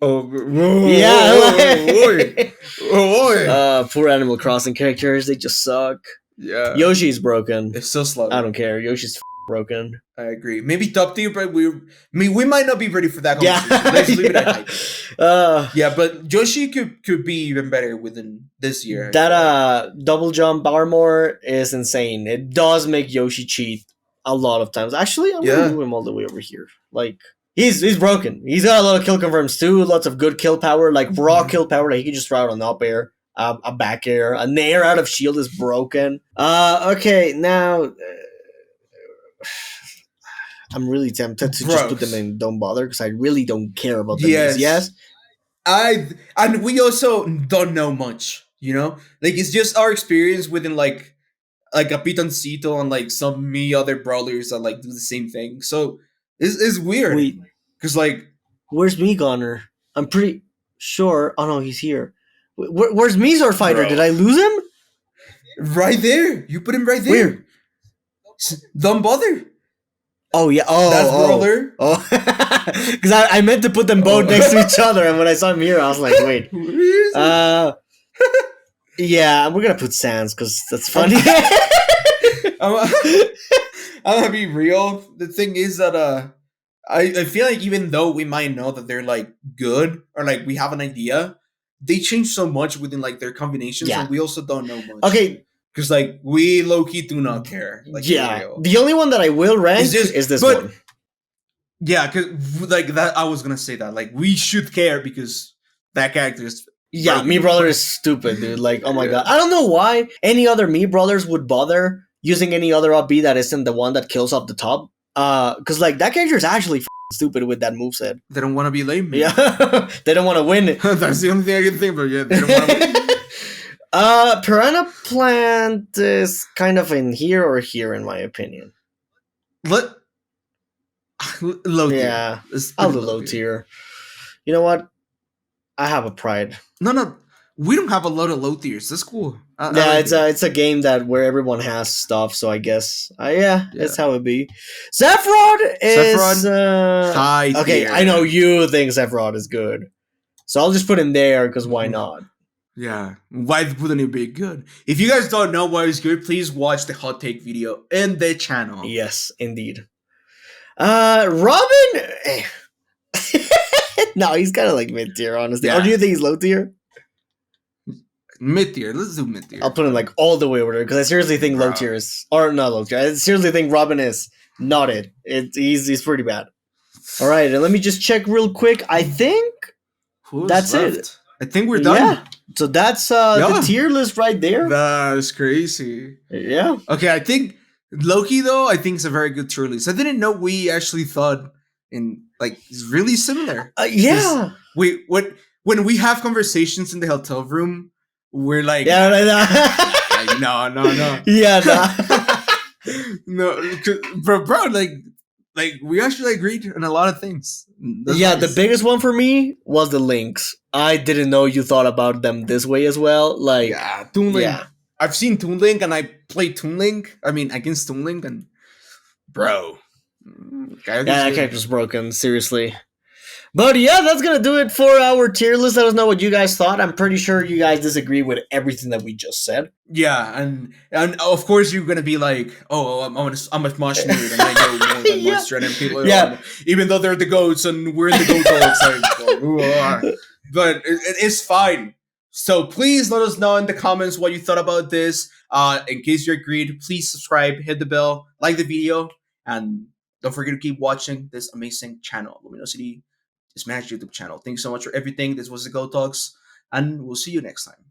poor Animal Crossing characters, they just suck. Yeah, Yoshi's broken. It's so slow. I don't care. Yoshi's broken. I agree. Maybe top tier, but we might not be ready for that conversation. Let's leave it at hype. But Yoshi could be even better within this year. That double jump armor is insane. It does make Yoshi cheat a lot of times. Actually, I'm gonna move him all the way over here. Like he's broken. He's got a lot of kill confirms too. Lots of good kill power, like raw kill power that he can just throw out an up air. A back air, a nair out of shield is broken. Okay, now I'm really tempted to just put them in don't bother because I really don't care about them. Yes. And we also don't know much, like it's just our experience within like a Pitoncito and like some Mii other brawlers that like do the same thing. So it's weird. Because like, where's Mii Goner? I'm pretty sure. Oh no, he's here. Where's Mizor Fighter? Bro. Did I lose him? Right there. You put him right there. Where? Don't bother. Oh yeah. Oh, that's Brawler. Oh, because I meant to put them both next to each other, and when I saw him here, I was like, wait. Yeah, we're gonna put Sans because that's funny. I'm gonna be real. The thing is that I feel like even though we might know that they're like good or like we have an idea, they change so much within like their combinations, and we also don't know much. Okay, because like we low key do not care. Like, the only one that I will rank is this one. Yeah, because like that, I was gonna say that like we should care because that character is. Yeah, Mii Brawler is stupid, dude. Like, oh my god, I don't know why any other Mii Brawlers would bother using any other up-B that isn't the one that kills off the top. Because like that character is actually stupid with that moveset. They don't want to be lame. Yeah, they don't want to win. That's the only thing I can think of. Yeah, they don't want to win. Piranha Plant is kind of in here or here, in my opinion. Low tier. Yeah, I'll do low tier. You know what? I have a pride. No, we don't have a lot of low tiers. That's cool. It's a game where everyone has stuff, so I guess it's how it be. Sephiroth is high tier. Okay, I know you think Sephiroth is good, so I'll just put him there because why not? Yeah, why wouldn't it be good? If you guys don't know why it's good, please watch the hot take video in the channel. Yes, indeed. Robin. No, he's kind of like mid tier, honestly. Yeah. Or do you think he's low tier? Mid tier. Let's do mid tier. I'll put him like all the way over there because I seriously think low tier is, or not low tier. I seriously think Robin is not it. He's pretty bad. All right, and let me just check real quick. I think that's left? It. I think we're done. Yeah. So that's the tier list right there. That's crazy. Yeah. Okay, I think Loki though. I think it's a very good tier list. I didn't know we actually thought in like it's really similar. Yeah. When we have conversations in the hotel room, we're like, no. Yeah, no, bro, like we actually agreed on a lot of things. That's nice. The biggest one for me was the links. I didn't know you thought about them this way as well. Like, Toon Link. Yeah, I've seen Toon Link and I played Toon Link. I mean, against Toon Link, and bro, Yeah, that character's broken. Seriously. But yeah, that's gonna do it for our tier list. Let us know what you guys thought. I'm pretty sure you guys disagree with everything that we just said. Yeah, and of course you're gonna be like, oh, I'm a Mosh nerd and I know more than Yeah. Monster and people, Yeah. even though they're the goats and we're in the goat talks, like, but it is fine. So please let us know in the comments what you thought about this. In case you agreed, please subscribe, hit the bell, like the video, and don't forget to keep watching this amazing channel, Luminosity Smash YouTube channel. Thanks so much for everything. This was the Go Talks, and we'll see you next time.